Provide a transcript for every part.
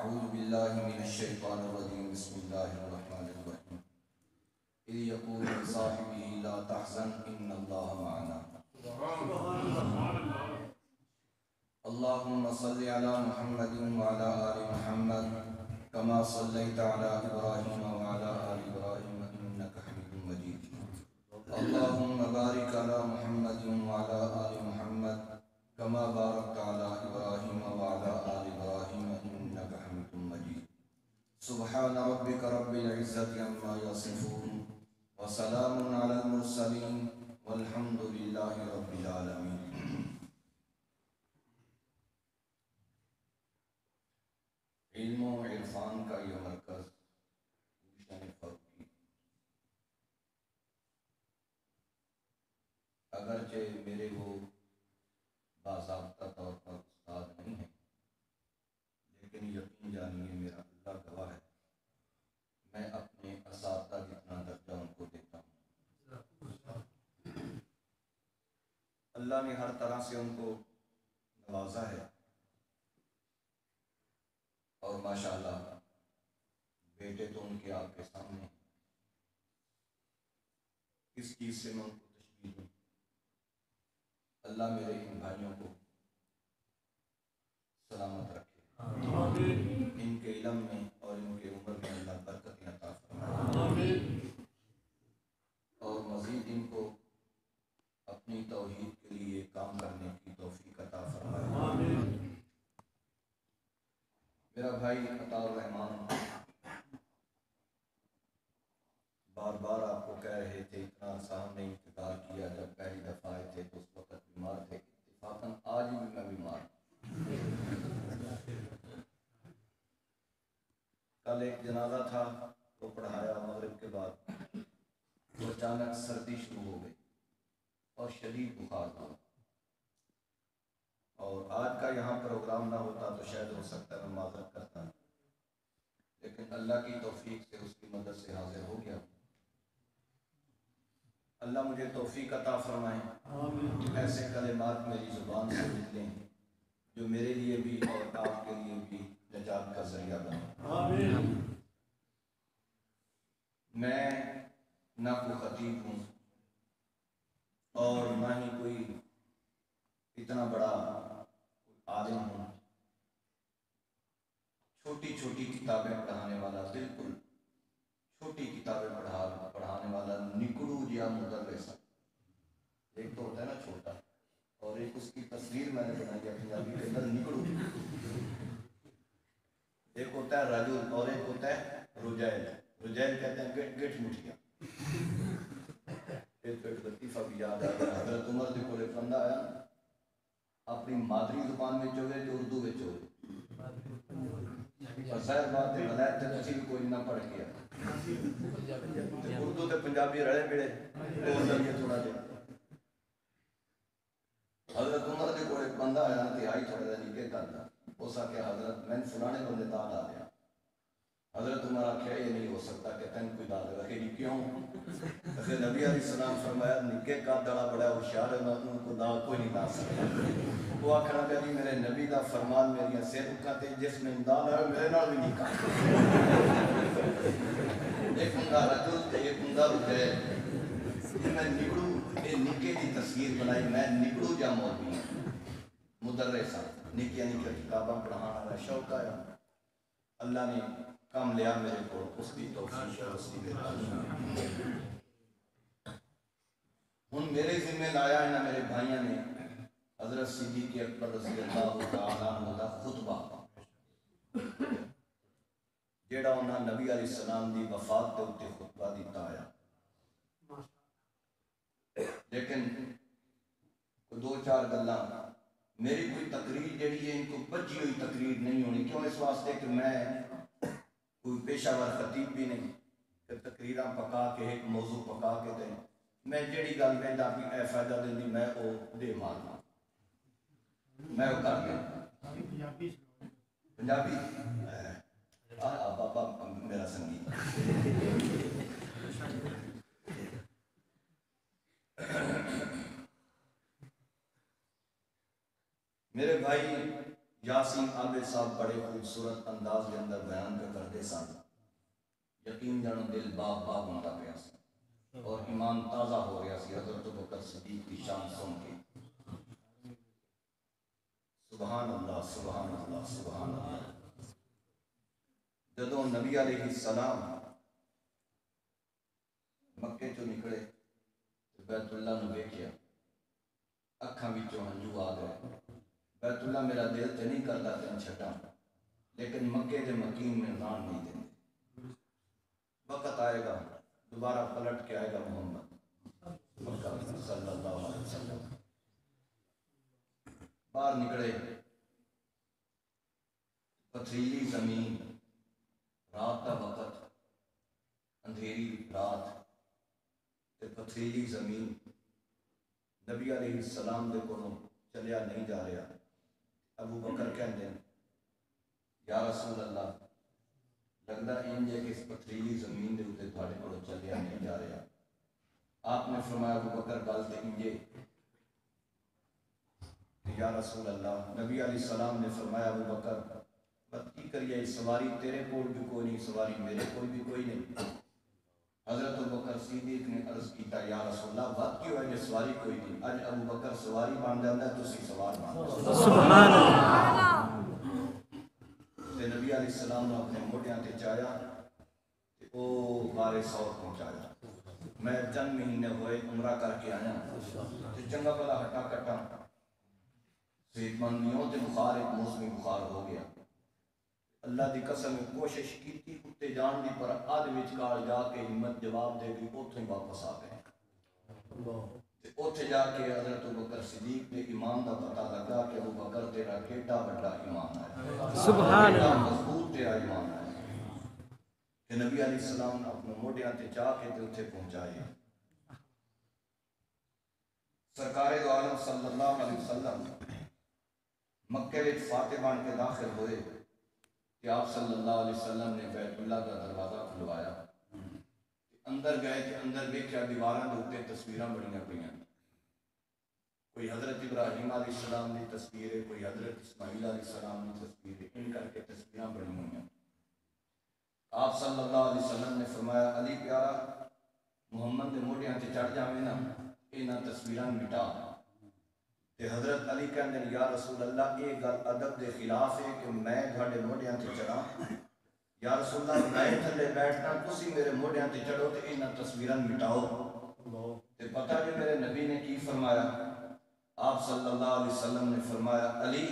أعوذ بالله من الشيطان الرجيم بسم الله الرحمن الرحيم إذ يقول لصاحبه لا تحزن إن الله معنا اللهم صل على محمد وعلى آل محمد كما صليت على إبراهيم وعلى آل إبراهيم إنك حميد مجيد اللهم بارك على محمد وعلى آل محمد كما باركت على إبراهيم وعلى آل إبراهيم إنك حميد مجيد سبحان ربك رب العزة عما يصفون وسلام على المرسلين والحمد لله رب العالمين. علم و عرفان کا یہ مرکز گلشن فروغی اگرچہ میرے وہ باضابطہ طور پر استاد نہیں ہیں، لیکن یقین جانیے میرا اللہ گواہ ہے، میں اپنے اساتذہ جتنا درجہ ان کو دیتا ہوں۔ اللہ نے ہر طرح سے ان کو نوازا ہے اور ماشاءاللہ بیٹے تو ان کے آپ کے سامنے ہیں، کس چیز سے میں ان کو تشبیہ دوں۔ اللہ میرے ان بھائیوں کو سلامت رکھے، ان کے علم میں اور ان کے عمر میں اللہ برکت عطا فرمائے اور مزید ان کو اپنی توحید کے لیے کام کرنے کی توفیق عطا فرمائے۔ میرا بھائی عطا الرحمان بار بار آپ کو کہہ رہے تھے، اتنا عرصہ ہم نے انتظار کیا، جب پہلی دفعہ آئے تھے تو اس وقت بیمار تھے، اتفاقاً آج بھی میں بیمار ہوں۔ کل ایک جنازہ تھا، وہ پڑھایا مغرب کے بعد، تو اچانک سردی شروع ہو گئی اور شدید بخار ہوا، اور آج کا یہاں پروگرام نہ ہوتا تو شاید ہو سکتا ہے میں معذرت کرتا، لیکن اللہ کی توفیق سے اس کی مدد سے حاضر ہو گیا۔ اللہ مجھے توفیق عطا فرمائے، ایسے کلمات میری زبان سے نکلیں جو میرے لیے بھی اور آپ کے لیے بھی نجات کا ذریعہ بنے۔ میں نہ کوئی خطیب ہوں اور نہ ہی کوئی اتنا بڑا عالم ہوں، چھوٹی چھوٹی کتابیں پڑھانے والا، بالکل چھوٹی کتابیں پڑھانے والا نکڑو یا مدرس۔ ایک تو ہوتا ہے نا چھوٹا، اور ایک اس کی تصویر میں نے بنائی ہے پنجابی کے اندر نکڑو، ایک ہوتا ہے رجل اور ایک ہوتا ہے رجیل۔ رجیل کہتے ہیں گٹ مٹھیا۔ ایک لطیفہ بھی یاد آ گیا، حضرت عمر دے کولے بندہ آیا، اپنی مادری زبان میں ہوئے تو اردو میں ہوئے، ظاہر بات ہے ولایت تے تسی بھی کوئی نہ پڑھ کے اردو تے پنجابی رلے ملے تو تھوڑا جہا۔ حضرت عمر دے کولے بندہ آیا تے آئی تھوڑا جہا نکے کرتا، اس آخیا حضرت میں فلانے بندے دال آ گیا۔ حضرت عمر آخیا یہ نہیں ہو سکتا کہ تین کوئی دال رکھے گی، کیوں؟ کہ نبی علیہ السلام فرمایا نکے کا دڑا بڑا ہوشیار ہے، ان کو دال کوئی نہیں لا سکتا۔ وہ آخنا کہ جی میرے نبی دا فرمان میری سیرکا تے جس میں دال ہے میرے نال بھی نکا۔ ایک ہوندا رجل تے ایک ہوندا رجیل۔ میں نکڑو یہ نکے دی تصویر بنائی، میں نکڑو جا مولوی مدرس ہاں، نکیاں نکیاں کتاباں پڑھانا والا شوق آیا، اللہ نے کام لیا میرے کو، اس کی توفیق اور اس کی مہربانی۔ ہن میرے ذمہ لایا ہے نا میرے بھائیاں نے حضرت صدیق اکبر رضی اللہ تعالیٰ عنہ دا خطبہ، جیڑا انہاں نبی علیہ السلام دی وفات دے اوتے خطبہ دیتا آیا، لیکن دو چار گلاں میری کوئی تقریر جیڑی ہے ان کو بچی ہوئی تقریر نہیں ہونی، کیوں؟ اس واسطے کہ میں کوئی پیشہ ور خطیب بھی نہیں کہ تقریراں پکا کے ایک موضوع پکا کے دیں، میں جیڑی گل کہندا بھی اے فائدہ دیندی میں او دے مارنا، میں وہ کر دیں۔ پنجابی بابا میرا سنگیت میرے بھائی یاسین عابد صاحب بڑے خوبصورت انداز کے اندر بیان پہ کرتے سن، یقین جانو دل باب باب ہوتا پیا سی اور ایمان تازہ ہو رہا سی حضرت ابوبکر صدیق کی شان سن کے۔ سبحان اللہ سبحان اللہ سبحان اللہ۔ جدوں نبی علیہ السلام مکے چوں نکلے بیت اللہ نو ویکھیا، اکھاں وچوں ہنجو آ گئے۔ بیت اللہ میرا دل تے نہیں کرتا تین چھٹاں، لیکن مکے دے مکین میں ران نہیں دیندے۔ وقت آئے گا دوبارہ پلٹ کے آئے گا محمد مکہ صلی اللہ علیہ وسلم۔ باہر نکلے، پتھریلی زمین، رات کا وقت، اندھیری رات تے پتھریلی زمین، نبی علیہ السلام دے کولوں چلیا نہیں جا رہا۔ ابو بکر کہندے ہیں یا رسول اللہ لگدا انج ہے کہ اس پتھریلی زمین دے اوتے تھوڑے کولوں چلیا نہیں جا رہا۔ آپ نے فرمایا ابو بکر گل تے انجے یا رسول اللہ۔ نبی علیہ السلام نے فرمایا ابو بکر بات کی کریے، سواری تیرے کول بھی کوئی نہیں، سواری میرے کول بھی کوئی نہیں۔ حضرت ابوبکر صدیق نے عرض کیتا یا رسول اللہ بات کیوں ہے جے سواری کوئی نہیں؟ اج ابو بکر سواری بن جاندا ہے، تسی سوار بن جاندے۔ سبحان اللہ۔ تے نبی علیہ السلام نے اپنے موڈیاں تے چایا تے او بارے سوت پہنچایا۔ میں چند مہینے ہوئے عمرہ کر کے آیا تے چنگا بھلا ہٹا کٹا صحت مندیوں تے بخار ایک موسمی بخار ہو گیا۔ اللہ دی قسم کوشش کی اتنے جان دی پر آدھ وچکار جا کے ہمت جواب دے دی، اوتھے واپس آ گئے۔ اوتھے جا کے حضرت ابوبکر صدیق دے ایمان دا پتہ لگا کہ ابوبکر تیرا کیڈا بڑا ایمان ہے، سبحان اللہ، مضبوط تیرا ایمان ہے کہ نبی علیہ السلام نے اپنے موڈیاں تے چاہ کے تے اتھے پہنچائے۔ سرکار دو عالم صلی اللہ علیہ وسلم مکے وچ فاتح بن کے داخل ہوئے کہ آپ صلی اللہ علیہ وسلم نے بیت اللہ کا دروازہ کھلوایا، اندر گئے کہ اندر دیکھا دیواراں دے اوپر تصویراں بڑیاں پئیاں، کوئی حضرت ابراہیم علیہ السلام کی تصویر ہے، کوئی حضرت اسماعیل علیہ السلام کی تصویر ہے، ان کر کے تصویراں بڑی ہوئی ہیں۔ آپ صلی اللہ علیہ وسلم نے فرمایا علی پیارا محمد دے موڈیاں تے چڑھ جاویں نا، انہاں تصویراں مٹا۔ تے حضرت علی کہندے یا رسول اللہ یہ گل ادب دے خلاف ہے کہ میں تھوڑے موڈیاں تے چڑھا؟ یا رسول اللہ میں تھلے بیٹھنا، تسی میرے موڈیاں تے چڑھو تے انہاں تصویراں مٹاؤ۔ تے پتہ جو میرے نبی نے کی فرمایا؟ آپ صلی اللہ علیہ وسلم نے فرمایا علی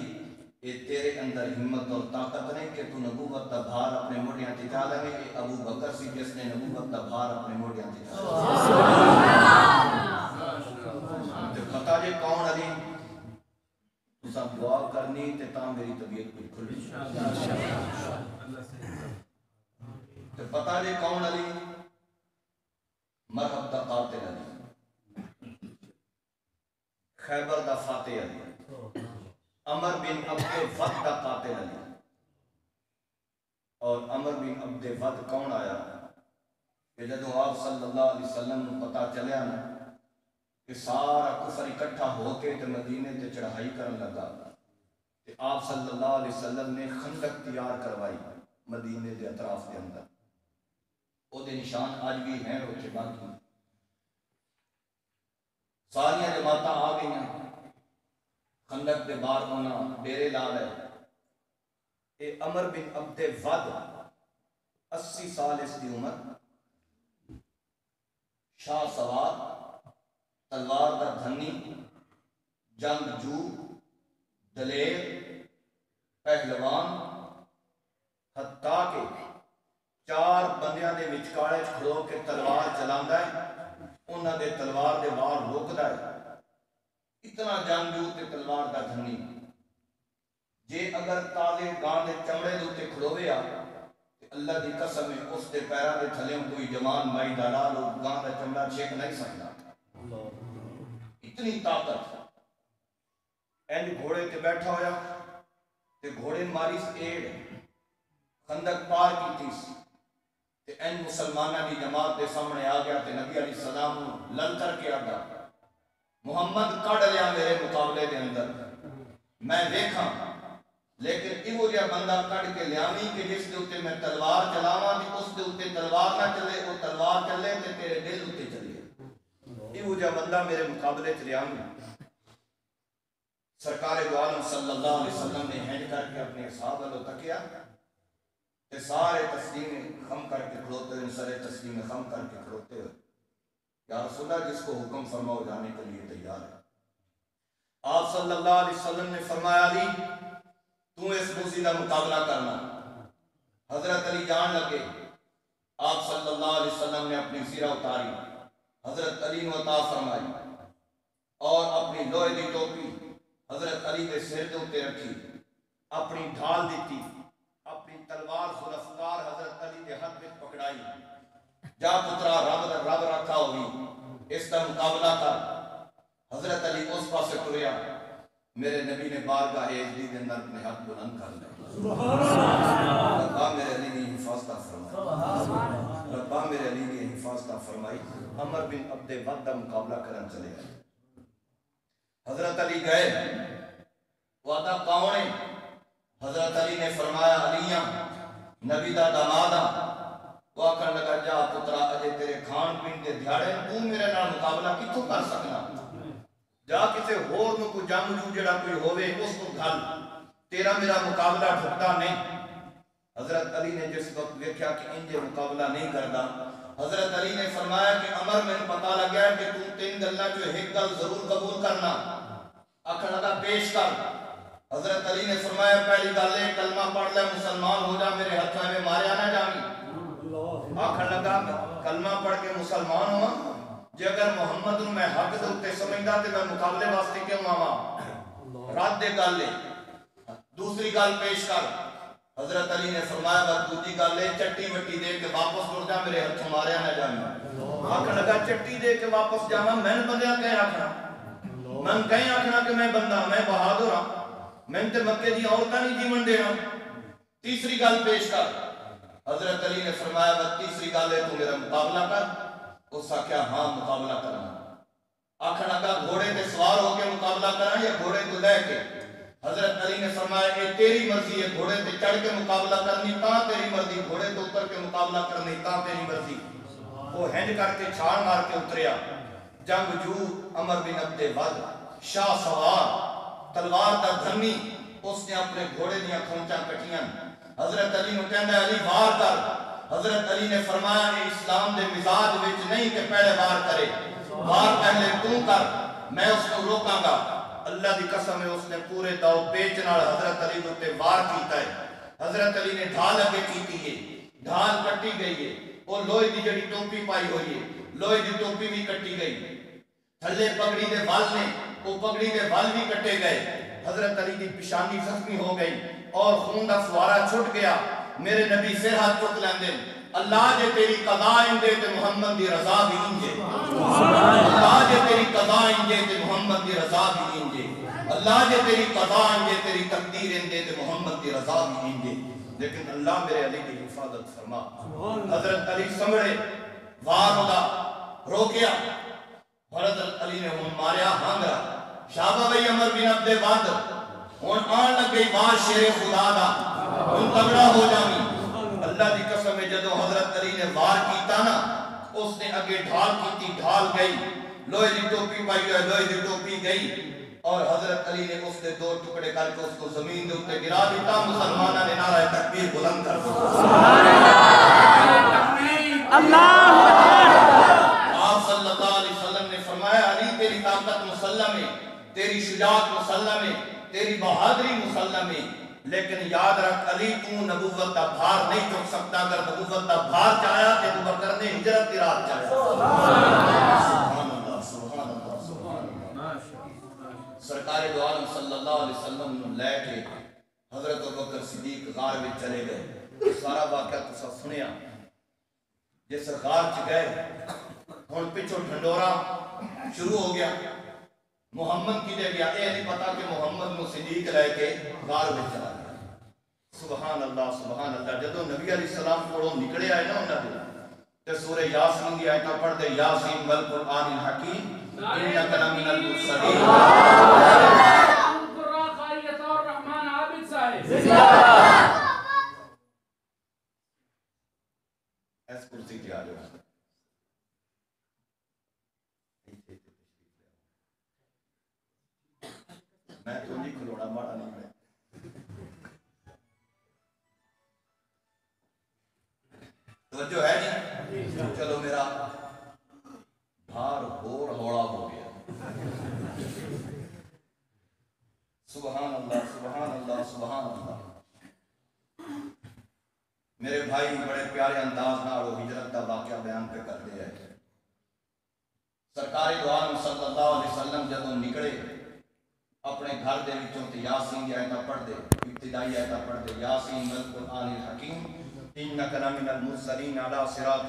یہ تیرے اندر ہمت اور طاقت نہیں کہ تو نبوت کا بھار اپنے موڈیاں تے چا لے، یہ ابو بکر سی جس نے نبوت کا بھار اپنے موڈیاں تے چا تے پتہ جے کون علی؟ سب دعا کرنی تے تاں میری طبیعت کوئی کھلی تے پتہ جے کون علی؟ مرحب دا قاتل علی، خیبر دا فاتح علی، عمر بن عبد ود دا قاتل علی۔ اور عمر بن عبد ود کون آیا کہ جدوں آپ صلی اللہ علیہ وسلم کو پتہ چلیا نا کہ سارا کفر اکٹھا ہو کے تے مدینے تے چڑھائی کرن لگا، تے آپ صلی اللہ علیہ وسلم نے خندق تیار کروائی مدینے دے اطراف کے اندر، او دے نشان آج بھی ہیں روچے باقی۔ ساریاں جماعتاں آ گئیاں، خندق دے باہر ہونا ڈیرے لا لے۔ اے عمر بن عبد ود 80 سال اس کی عمر، شاہ سوار، تلوار دا دھنی، جنگ جو، دلیر، پہلوان، حتیٰ کہ 4 بندیاں دے وچکارے کھڑو کے تلوار چلاندا ہے، انہاں دے تلوار دے وار روکدا ہے، اتنا جنگجو تے تلوار دا دھنی۔ جے اگر تازے گاں دے چمڑے دے تے کھڑوے آ تے اللہ دی قسم ہے اس دے پیراں دے تھلے کوئی جوان مائی ڈالا لو گاں دا چمڑا چھیک نہیں سکتا، اتنی طاقت۔ این گھوڑے تے بیٹھا ہویا تے گھوڑے ماری ایڑ خندق پار کیتی تے این مسلمانہ دی جماعت دے سامنے آ گیا تے نبی علیہ السلام لل کر کے آگا محمد کڑ لیا میرے مقابلے دے اندر، میں دیکھاں لیکن یہ جہا بندہ کڑ کے لیاوی کہ جس دے اوتے میں تلوار چلاواں تے اس دے اوتے تلوار نہ چلے، وہ تلوار چلے تے تیرے دل اوتے چلے، یہ جہا بندہ میرے مقابلے چ لیاوی۔ سرکار دو عالم صلی اللہ علیہ وسلم نے ہینڈ کر کے اپنے اصحاب والوں تکیا تے سارے تسلیم خم کر کے کھڑوتے ہوئے، سارے تسلیم خم کر کے کھڑوتے ہوئے، یا رسول اللہ جس کو حکم فرماؤ جانے کے لیے تیار ہے۔ آپ صلی اللہ علیہ وسلم نے فرمایا علی تو اس موسی کا مقابلہ کرنا۔ حضرت علی جان لگے، آپ صلی اللہ علیہ وسلم نے اپنی سیرہ اتاری، حضرت علی نے عطا فرمائی اور اپنی لوہے دی ٹوپی حضرت علی کے سر دے اوتے رکھی، اپنی ڈھال دیتی، اپنی تلوار ذوالفقار حضرت علی کے ہاتھ میں پکڑائی، جا پترا رب رکھا ہوئی اس کا مقابلہ کر۔ حضرت علی اس پاسے ٹریا، میرے نبی نے بارگاہ عزیز کے اندر اپنے ہاتھ بلند کر لے، ربا میرے علی نے حفاظت فرمائی، ربا میرے علی نے حفاظت فرمائی۔ عمر بن عبد ود کا مقابلہ کرن چلے گئے، حضرت علی گئے، وعدہ کون ہے؟ حضرت علی نے فرمایا علیاں نبی دا دامادا، وہ آکھن لگا جا پترا اجے تیرے کھان پین دے دیہاڑے تو میرے نال مقابلہ کتوں کر سکنا، جا کسے ہور نو کوئی جنگ جو جڑا کوئی ہوئے اس کو گھل، تیرا میرا مقابلہ ڈھکتا نہیں۔ حضرت علی نے جس وقت دیکھا کہ انجے مقابلہ نہیں کردا، حضرت علی نے فرمایا کہ عمر میں پتہ لگ گیا کہ تو تین گلاں جو ایک گل ضرور قبول کرنا، آکھن لگا پیش کر۔ حضرت علی نے فرمایا پہلی گل ہے کلمہ پڑھ لے مسلمان ہو جا، میرے ہتھوں میں ماریا نہ جاویں۔ آکھن لگا کلمہ پڑھ کے مسلمان ہوا، جے اگر محمد میں حق دے اوتے سمجھدا تے میں مقابلے واسطے کیوں آواں؟ رات دے گل ہے، دوسری گل پیش کر۔ حضرت علی نے فرمایا بس دوسری گل ہے چٹی مٹی دے کے واپس ٹر جا، میرے ہتھوں ماریا نہ جاویں۔ آکھن لگا چٹی دے کے واپس جاواں، میں بندیاں کہیں آکھنا، من کہیں آکھنا کہ میں بندہ میں بہادر ہاں، میں تے مکے دی عورتاں نہیں جیون دینا۔ تیسری گل پیش کر۔ حضرت علی نے فرمایا بس تیسری گل ہے تو میرا مقابلہ کر۔ اس کا کیا ہاں مقابلہ کرنا، آکھن لگا گھوڑے تے سوار ہو کے مقابلہ کرنا یا گھوڑے کو لے کے؟ حضرت علی نے فرمایا اے تیری مرضی ہے، گھوڑے تے چڑھ کے مقابلہ کرنی تاں تیری مرضی، گھوڑے تے اتر کے مقابلہ کرنی تاں تیری مرضی۔ وہ ہینڈ کر کے چھال مار کے اتریا، جنگجو عمر بن عبد ود شاہ سوار تلوار دا دھنی، اس نے اپنے گھوڑے دیاں کھونچاں کٹیاں، حضرت علی نے کہندا علی وار کر۔ حضرت علی نے فرمایا کہ اسلام دے مزاج وچ نہیں کہ پہلے وار کرے، وار پہلے تو کر، میں اس کو روکاں گا۔ اللہ دی قسم ہے اس نے پورے داؤ پیچ نال حضرت علی تے وار کیتا ہے۔ حضرت علی نے ڈھال اگے کیتی ہے، ڈھال کٹی گئی ہے، وہ لوہے دی جڑی ٹوپی پائی ہوئی ہے، لوہے دی ٹوپی بھی کٹی گئی، تھلے پگڑی دے وال نے وہ پگڑی دے وال بھی کٹے گئے۔ حضرت علی دی پیشانی زخمی ہو گئی اور خون دا فوارہ چھٹ گیا۔ میرے نبی سر ہاتھ چک لیندے، اللہ جے تیری قضا انجے تے محمد دی رضا بھی انجے، اللہ جے تیری قضا انجے تے محمد دی رضا بھی انجے، اللہ جے تیری قضا انجے تیری تقدیر انجے تے محمد دی رضا بھی انجے۔ لیکن اللہ میرے علی کی حفاظت فرما۔ حضرت علی سمڑے وار ہوگا روکیا، حضرت علی نے ہون ماریا ہانگرا، شابہ بھئی عمر بن عبد ود ہون آن لگ گئی وار شیر خدا دا، ہون تگڑا ہو جامی۔ اللہ دی قسم ہے جدو حضرت علی نے وار کیتا نا، اس نے اگے ڈھال کیتی، ڈھال گئی، لوہے دی ٹوپی پائی ہوئے، لوہے دی ٹوپی گئی، اور حضرت علی نے اس نے دو ٹکڑے کر کے اس کو زمین دے اوپر گرا دیتا۔ مسلمانہ نے نعرہ تکبیر بلند کر دیا۔ آپ صلی اللہ علیہ وسلم نے فرمایا علی تیری طاقت مسلم ہے، تیری شجاعت مسلم ہے، تیری بہادری مسلم ہے، لیکن یاد رکھ علی تو نبوت دا بھار نہیں چک سکتا۔ اگر نبوت دا بھار چاہیا تے ابو بکر نے ہجرت کی رات چاہیا۔ سبحان اللہ سبحان اللہ سبحان اللہ۔ سرکار دو عالم صلی اللہ علیہ وسلم نے لے کے حضرت ابوبکر صدیق غار میں چلے گئے۔ سارا واقعہ تو سنیا، جس غار چ گئے ہن پچھو ڈھنڈورا شروع ہو گیا، محمد کی دے گیا، اے نہیں پتا کہ محمد کو صدیق لے کے غار میں چلا گیا۔ سبحان اللہ سبحان اللہ۔ جدو نبی علیہ السلام کو نکلے آئے نا انہوں نے تے سورہ یاسین کی آیتاں پڑھ دے، یاسین والقرآن الحکیم انک لمن المرسلین۔ میں تو نہیں کھلونا ماڑا نہیں میں توجہ ہے نہیں. چلو میرا بھار اور ہوڑا ہو گیا. سبحان اللہ سبحان اللہ سبحان اللہ. میرے بھائی بڑے پیارے انداز نال وہ ہجرت کا واقعہ بیان پہ کرتے ہیں. سرکار دو عالم صلی اللہ علیہ وسلم جدوں نکلے اپنے گھر دے وچوں تے یاسین دی آیتاں پڑھ دے, ابتدائی آیتاں پڑھ دے. یاسین والقرآن الحکیم انک لمن المرسلین علی صراط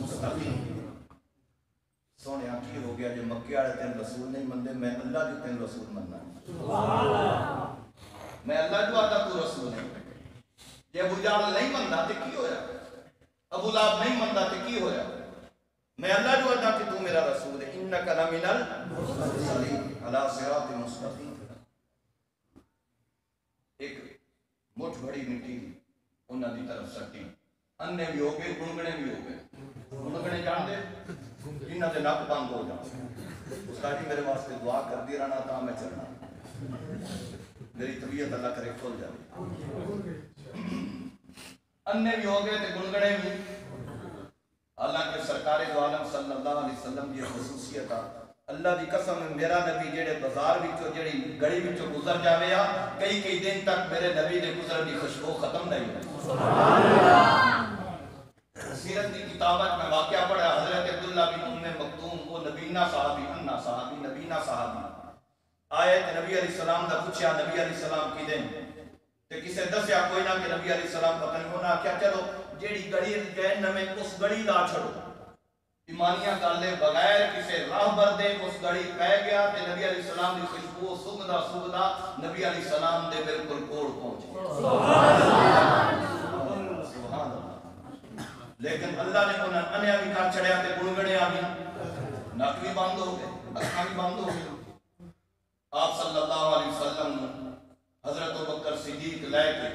مستقیم. سونے کی ہو گیا جو مکے والے تین رسول نہیں منتے, میں اللہ جو تین رسول مننا. میں اللہ جو آتا تو رسول نہیں. جی ابو جہل نہیں منتا تو کی ہویا, ابو لہب نہیں منتا تو کی ہویا. میں اللہ جو آتا کہ تو میرا رسول ہے. انک لمن المرسلین علی صراط مستقیم. ایک مٹھ بڑی مٹی انہوں دی طرف سٹی, انے بھی ہو گئے گنگنے بھی ہو گئے. گنگنے جان دے جنہاں دے نک بند ہو جان. استاد جی میرے واسطے دعا کر دی رہنا تا میں چلنا, میری طبیعت اللہ کرے کھل جائے. انے بھی ہو گئے تے گنگنے بھی. حالانکہ سرکار دو عالم صلی اللہ علیہ وسلم دی خصوصیت ہے, اللہ دی قسم میرا نبی جڑے بازار وچوں جڑی گلی وچوں گزر جاوے آ کئی کئی دن تک میرے نبی دے گزر دی خوشبو ختم نہیں ہوئی. سبحان اللہ. سیرت کی کتابت میں واقعہ پڑھا حضرت عبداللہ بن ام مکتوم وہ نبینا صحابی انا صحابی نبینا صحابی آئے تے نبی علیہ السلام دا پوچھا نبی علیہ السلام کی دن تے کسے دسیا کوئی نہ کہ نبی علیہ السلام پتہ نہیں ہونا کیا. چلو جیڑی گڑی گئے نمیں اس گڑی دا چھڑو. ایمانیاں گالے بغیر کسے راہ بر دے اس گڑی پہ گیا تے نبی علیہ السلام دی خوشبو سگدا سگدا نبی علیہ السلام دے بالکل کوڑ پہنچ گیا. سبحان اللہ. لیکن اللہ نے انہاں انیا بھی کر چھڑیا تے گنگڑیا بھی, نک بھی بند ہو گئے, اکھاں بھی بند ہو گئی. آپ صلی اللہ علیہ وسلم حضرت ابوبکر صدیق لے کے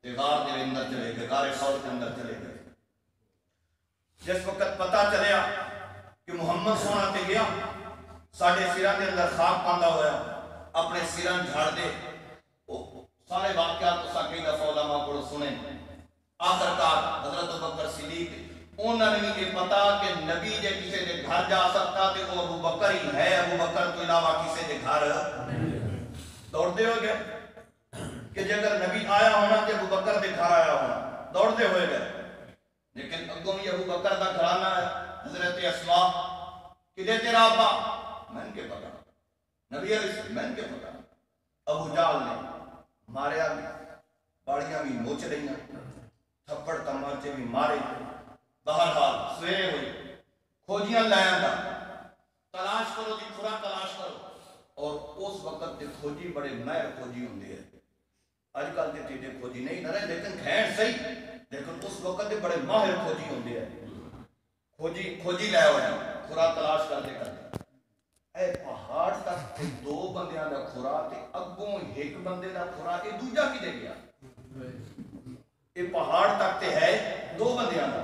تے غار دے اندر چلے گئے, غار ثور کے اندر چلے گئے. جس وقت پتہ چلیا کہ محمد سونا تے گیا ساڑھے سیران دے اندر خاک پاندہ ہویا, اپنے سیران جھاڑ دے. سارے واقعات اسا کئی دفعہ علماء کو سنیں. آخرکار حضرت ابوبکر صدیق انہوں نے یہ پتا کہ نبی جے کسی دے گھر جا سکتا تے وہ ابو بکر ہی ہے, ابو بکر تو علاوہ کسی دے گھر دوڑتے ہو گئے کہ جے اگر نبی آیا ہونا تے ابو بکر دے گھر آیا ہونا, دوڑتے ہوئے گئے. لیکن اگوں بھی ابو بکر دا گھرانا ہے. حضرت اسماء کہ دے تیرا ابا میں کے پتا, نبی علیہ السلام میں کے پتا. ابو جہل نے ماریا بھی, باڑیاں بھی نوچ رہیاں, تھپڑ تماچے بھی مارے. بہرحال سویرے ہوئی, کھوجیاں لائیں گا, تلاش کرو دی کھرا تلاش کرو. اور اس وقت دے کھوجی بڑے مہر کھوجی ہوندے ہیں. آج کل دے ٹیڈے کھوجی نہیں نہ رہے لیکن کھین صحیح, لیکن اس وقت دے بڑے ماہر کھوجی ہوندے ہیں. کھوجی لائے ہوئے ہیں, کھرا تلاش کرتے کرتے اے پہاڑ تک دو بندیاں دا کھرا تے اگوں ایک بندے دا کھرا, اے دوجا کی دے گیا. یہ پہاڑ تک تے ہے دو بندیاں دا,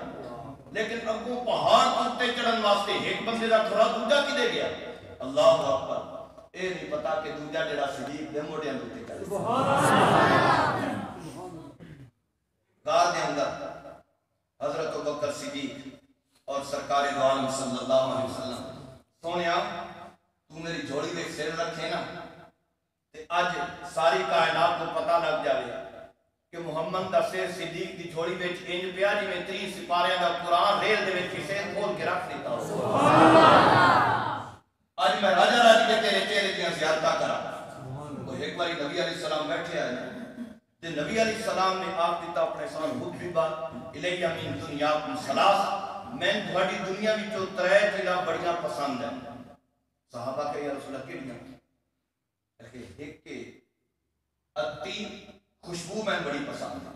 لیکن اگوں پہاڑ تک تے چڑھن واسطے ایک بندے دا کھرا دوجا کی دے گیا. اللہ اکبر. اے نہیں پتا کہ دوجا جڑا صدیق دے موڑیاں دے کر. سبحان اللہ. غار دے اندر حضرت ابوبکر صدیق اور سرکار دو عالم صلی اللہ علیہ وسلم سونیا تو میری جوڑی میں سر رکھے نا تے آج ساری کائنات کو پتہ لگ جاوے کہ محمد دا سر صدیق دی جوڑی میں انج پیا جی میں 30 سپاریاں دا قرآن ریل دے وچ کسے کھول کے رکھ دیتا ہوں. سبحان اللہ. آج میں راجہ راج کے تیرے چہرے دیاں زیارتاں کرا. وہ ایک باری نبی علیہ السلام بیٹھے آئے تے نبی علیہ السلام نے آپ دیتا اپنے سان حبیبا الیہ من دنیاکم ثلاث, میں تھوڑی دنیا وچوں ترے چیزاں بڑیاں پسند ہیں. صحابہ کہ یا رسول اللہ کیڑیاں؟ ایک کہ اتی خوشبو میں بڑی پسند ہے,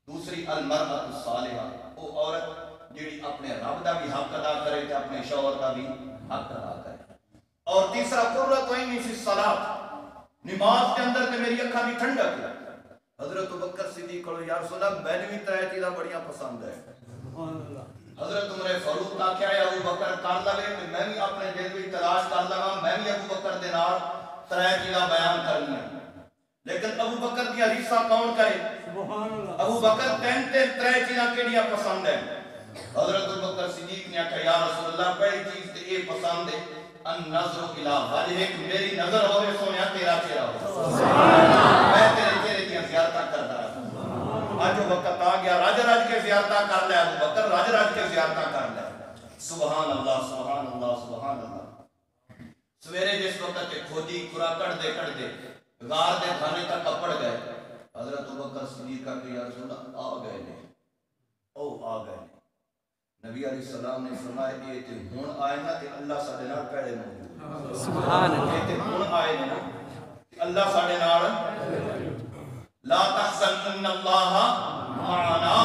دوسری المرأۃ الصالحہ وہ عورت جڑی اپنے رب دا بھی حق ادا کرے تے اپنے شوہر دا بھی حق ادا کرے, اور تیسرا قرۃ عینی فی الصلاۃ, نماز کے اندر تے میری اکھاں دی ٹھنڈک ہے. حضرت ابوبکر صدیق کہو یا رسول اللہ میں بھی ترے چیزاں بڑیاں پسند ہے. حضرت عمر فاروق کا کیا ہے ابو بکر کر لگے کہ میں بھی اپنے دل میں تلاش کر لگا, میں بھی ابو بکر دے نال ترے چیزاں بیان کرنی ہیں، لیکن ابو بکر کی حدیثہ کون کرے؟ ابو بکر ترے چیزاں کیڑیاں پسند ہیں؟ حضرت ابو بکر صدیق نے کہا یا رسول اللہ پہلی چیز تے یہ پسند ہے النظر الی وجہک، میری نظر ہوئے سونیا تیرا چہرہ ہو، میں تیرے چہرے کی زیارتاں کرتا رہا۔ آج وہ وقت آ گیا رج رج کے زیارتاں کر لے ابو بکر، رج رج کے زیارتاں کر لے۔ سبحان اللہ سبحان اللہ سبحان اللہ۔ سویرے جس وقت کھودی کھرا کٹ دے غار دے کھانے تک کپڑ گئے، حضرت ابو بکر صدیق کا کہ یا رسول اللہ آ گئے نے، او آ گئے نے۔ نبی علیہ السلام نے فرمایا اے تے ہن آئے نا تے اللہ ساڈے نال پہلے موجود، سبحان اللہ، اے تے ہن آئے نا تے اللہ ساڈے نال، لا تحزن ان اللہ معنا،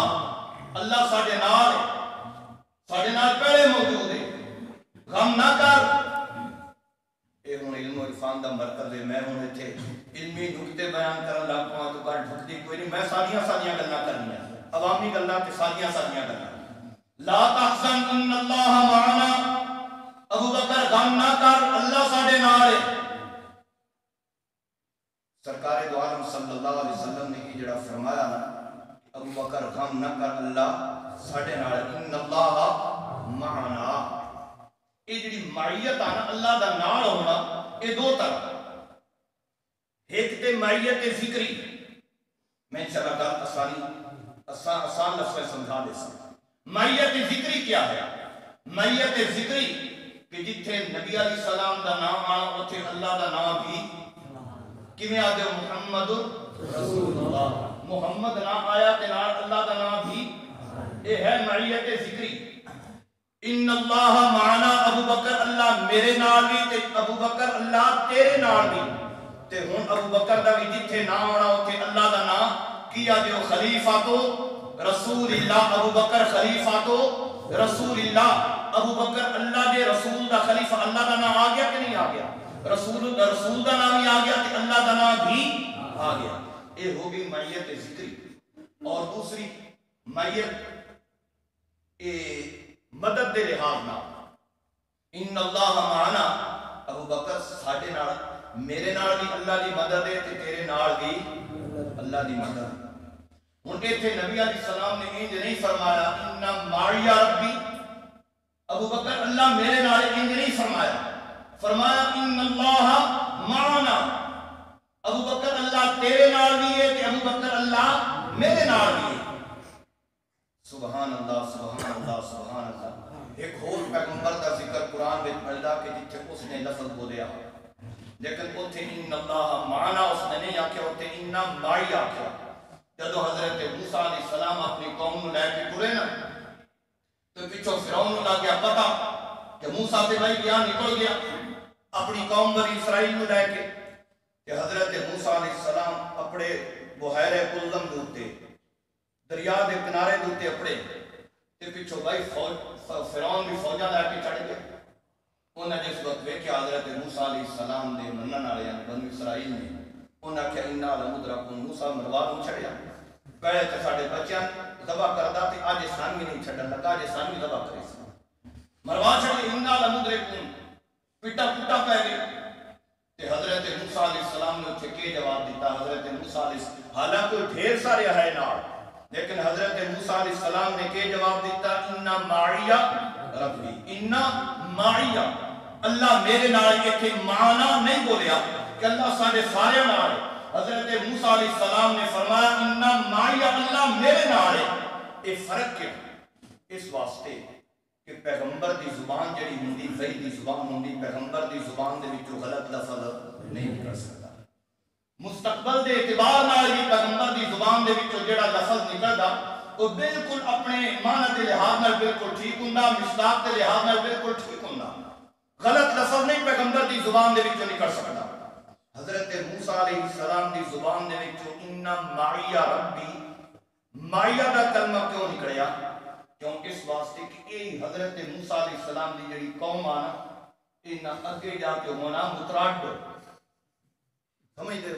اللہ ساڈے نال پہلے موجود ہے، غم نہ کر۔ اے ہن علم و عرفان دا مرکز ہے، میں ہن ایتھے علمی نکتے بیان کرن لگ پاں تو گل ٹھکدی کوئی نہیں، میں ساریاں گلاں کرنیاں، عوامی گلاں تے ساریاں گلاں۔ لا تحزن ان اللہ معنا، ابو بکر غم نہ کر اللہ ساڈے نال ہے۔ سرکار دو عالم صلی اللہ علیہ وسلم نے یہ جڑا فرمایا نا ابو بکر غم نہ کر اللہ ساڈے نال، ان اللہ معنا، یہ جڑی معیت ہے نا اللہ دا نال ہونا، یہ دو طرح، ایک تے معیت ذکری، میں انشاءاللہ گل آسان لفظ سمجھا دے سکتا۔ معیت ذکری کیا ہے؟ معیت ذکری کہ جتھے نبی علیہ السلام دا نام آنا اتھے اللہ دا نام بھی کیویں آدھے محمد رسول اللہ، محمد نام آیا تے نال اللہ دا نام بھی، یہ ہے معیت ذکری۔ ان اللہ معنا، ابو بکر اللہ میرے نال بھی تے ابو بکر اللہ تیرے نال بھی، تے ہن ابو بکر دا بھی جتھے نام آنا اتھے اللہ دا نام کیا جو خلیفہ تو رسول اللہ، ابو بکر خلیفہ تو رسول اللہ، ابو بکر اللہ دے رسول دا خلیفہ، اللہ دا نام آ گیا کہ نہیں آ گیا؟ رسول دا نام ہی آ گیا کہ اللہ دا نام بھی آ گیا، یہ ہوگی معیت ذکری۔ اور دوسری معیت مدد دے لحاظ نہ، ان اللہ معنا، ابو بکر ساڈے نال میرے نال بھی اللہ دی مدد ہے تے تیرے نال بھی اللہ دی مدد۔ ہن ایتھے نبی علیہ السلام نے انج نہیں فرمایا ان معی ربی، ابو بکر اللہ میرے نال، انج نہیں فرمایا، فرمایا ان اللہ معنا، ابو بکر اللہ تیرے نال بھی ہے تے ابو بکر اللہ میرے نال بھی ہے۔ سبحان اللہ سبحان اللہ سبحان اللہ۔ ایک اور پیغمبر کا ذکر قرآن میں ملدا کہ جتھے اس نے لفظ بولیا لیکن اتھے ان اللہ معنا اس نے نہیں آکھیا، اتھے ان معی آکھیا۔ جدو حضرت موسیٰ علیہ السلام اپنی قوم نو لے کے ٹرے نا تو پیچھو فرعون نو لگ گیا پتہ کہ موسیٰ تے بھائی گیا نکل گیا اپنی قوم بنی اسرائیل نو لے کے، کہ حضرت موسیٰ علیہ السلام اپنے بحیرہ قلزم دوتے دریا دے کنارے دوتے اپنے تے پیچھو بھائی فرعون بھی فوجاں لے کے چڑھ گیا۔ انہیں جس وقت ویکھیا حضرت موسیٰ علیہ السلام دے منن والے یعنی بنی اسرائیل نے، انہیں آخیا انا لمدرکون، موسیٰ مروا نو چھڑیا، پہلے تے ساڈے بچیاں ذبح کردا تے اج سان بھی نہیں چھڈن لگا، اج سان بھی ذبح کرے سی، مروا چھڑی، انا لمدرکون، پٹا پٹا پہ گئے۔ تے حضرت موسیٰ علیہ السلام نے اتھے کے جواب دیتا؟ حضرت موسیٰ علیہ السلام حالانکہ ڈھیر سارے ہے نال، لیکن حضرت موسیٰ علیہ السلام نے کے جواب دیتا؟ انا معی ربی، انا معی، اللہ میرے نال، ایتھے معنا نہیں بولیا کہ اللہ ساڈے سارے نال۔ حضرت موسیٰ علیہ السلام نے فرمایا انا معی، اللہ میرے نال ہے۔ یہ فرق کیا؟ اس واسطے کہ پیغمبر دی زبان جڑی ہوندی وحی دی زبان ہوندی، پیغمبر دی زبان دے وچوں غلط لفظ نہیں نکل سکتا۔ مستقبل دے اعتبار نال بھی پیغمبر دی زبان دے وچوں جڑا لفظ نکلدا وہ بالکل اپنے معنی دے لحاظ نال بالکل ٹھیک ہوندا، مصداق دے لحاظ نال بالکل ٹھیک ہوندا، غلط لفظ نہیں پیغمبر دی زبان دے وچوں نکل سکتا۔ حضرت موسیٰ علیہ السلام دی زبان دے وچوں انا معی ربی، معی دا کلمہ کیوں نکلیا؟ کیوں اس واسطے کہ یہ حضرت موسیٰ علیہ السلام دی جڑی قوم آنا انہاں اگے جا کے ہونا متراڈ، سمجھ دے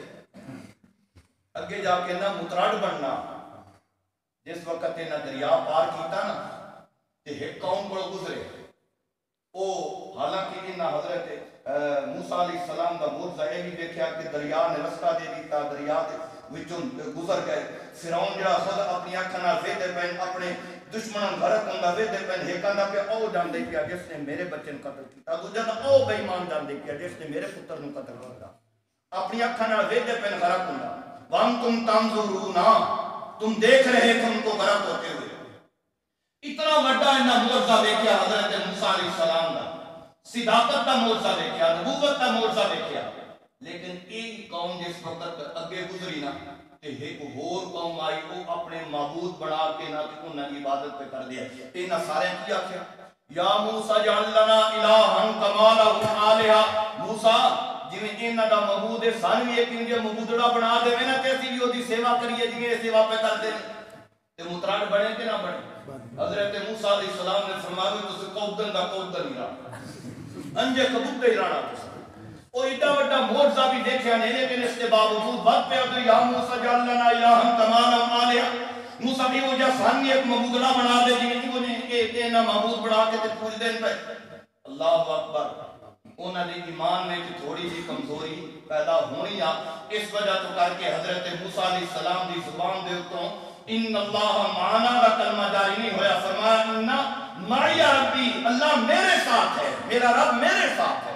اگے جا کے نہ متراڈ بننا۔ جس وقت انہاں دریا پار کیتا نا تے ایک قوم کو گزرے او حالانکہ انہاں حضرت موسیٰ علیہ السلام دا معجزہ یہ بھی دیکھا کہ دریا نے رستہ دے دیتا، دریا دے وچوں گزر گئے. فرعون جڑا خود اپنی اکھاں نال ویکھدے پئے اپنے دشمناں گھرک ہوندا ویکھدے پئے، ایک آندا پیا او جاندے پیا جس نے میرے بچے نوں قتل کیتا، دوجا دا او بے ایمان جاندے پیا جس نے میرے پتر نوں قتل کیتا. اپنی اکھاں نال ویکھدے پئے غرق ہوندا. وانتم تنظرون، تم دیکھ رہے تھے ان کو غرق ہوتے ہوئے. اتنا بڑا انہاں معجزہ دیکھیا حضرت موسیٰ علیہ السلام دا، صداقت دا معجزہ دیکھیا، نبوت دا معجزہ دیکھیا. لیکن ایک قوم جس وقت اگے گزری نا تے ایک اور قوم آئی، وہ اپنے معبود بنا کے نہ کہ انہاں کی عبادت پہ کر دیا. انہاں سارے کی آکھیا یا موسیٰ اجعل لنا الہا کما لہم آلہہ، موسیٰ جویں انہاں دا معبود ہے سان بھی ایک انجے معبودڑا بنا دے نا تے اسی بھی اودی سیوا کریے جویں سیوا پہ کر دے تے متراڈ بنے کہ نہ بنے. حضرت موسیٰ علیہ السلام نے فرمایا تسی کودن دا کودن ہی رہنا، انجے کبوتر ہی رہنا. وہ ایڈا وڈا معجزہ بھی دیکھا نہیں، لیکن اس کے باوجود بات پہ آتے یا موسیٰ اجعل لنا الہا کما لہم آلہہ، موسیٰ بھی وہ جیسا ایک معبودڑا بنا دے جنہیں انہیں ایک معبود بنا کے پوچھ دین پہ. اللہ اکبر. انہوں نے ایمان میں تھوڑی سی کمزوری پیدا ہونی آ، اس وجہ تو کر کے حضرت موسیٰ علیہ السلام دی زبان دے تو ان اللہ معنا کا کلمہ جاری نہیں ہویا، فرمایا ان معی ربی، اللہ میرے ساتھ ہے، میرا رب میرے ساتھ ہے.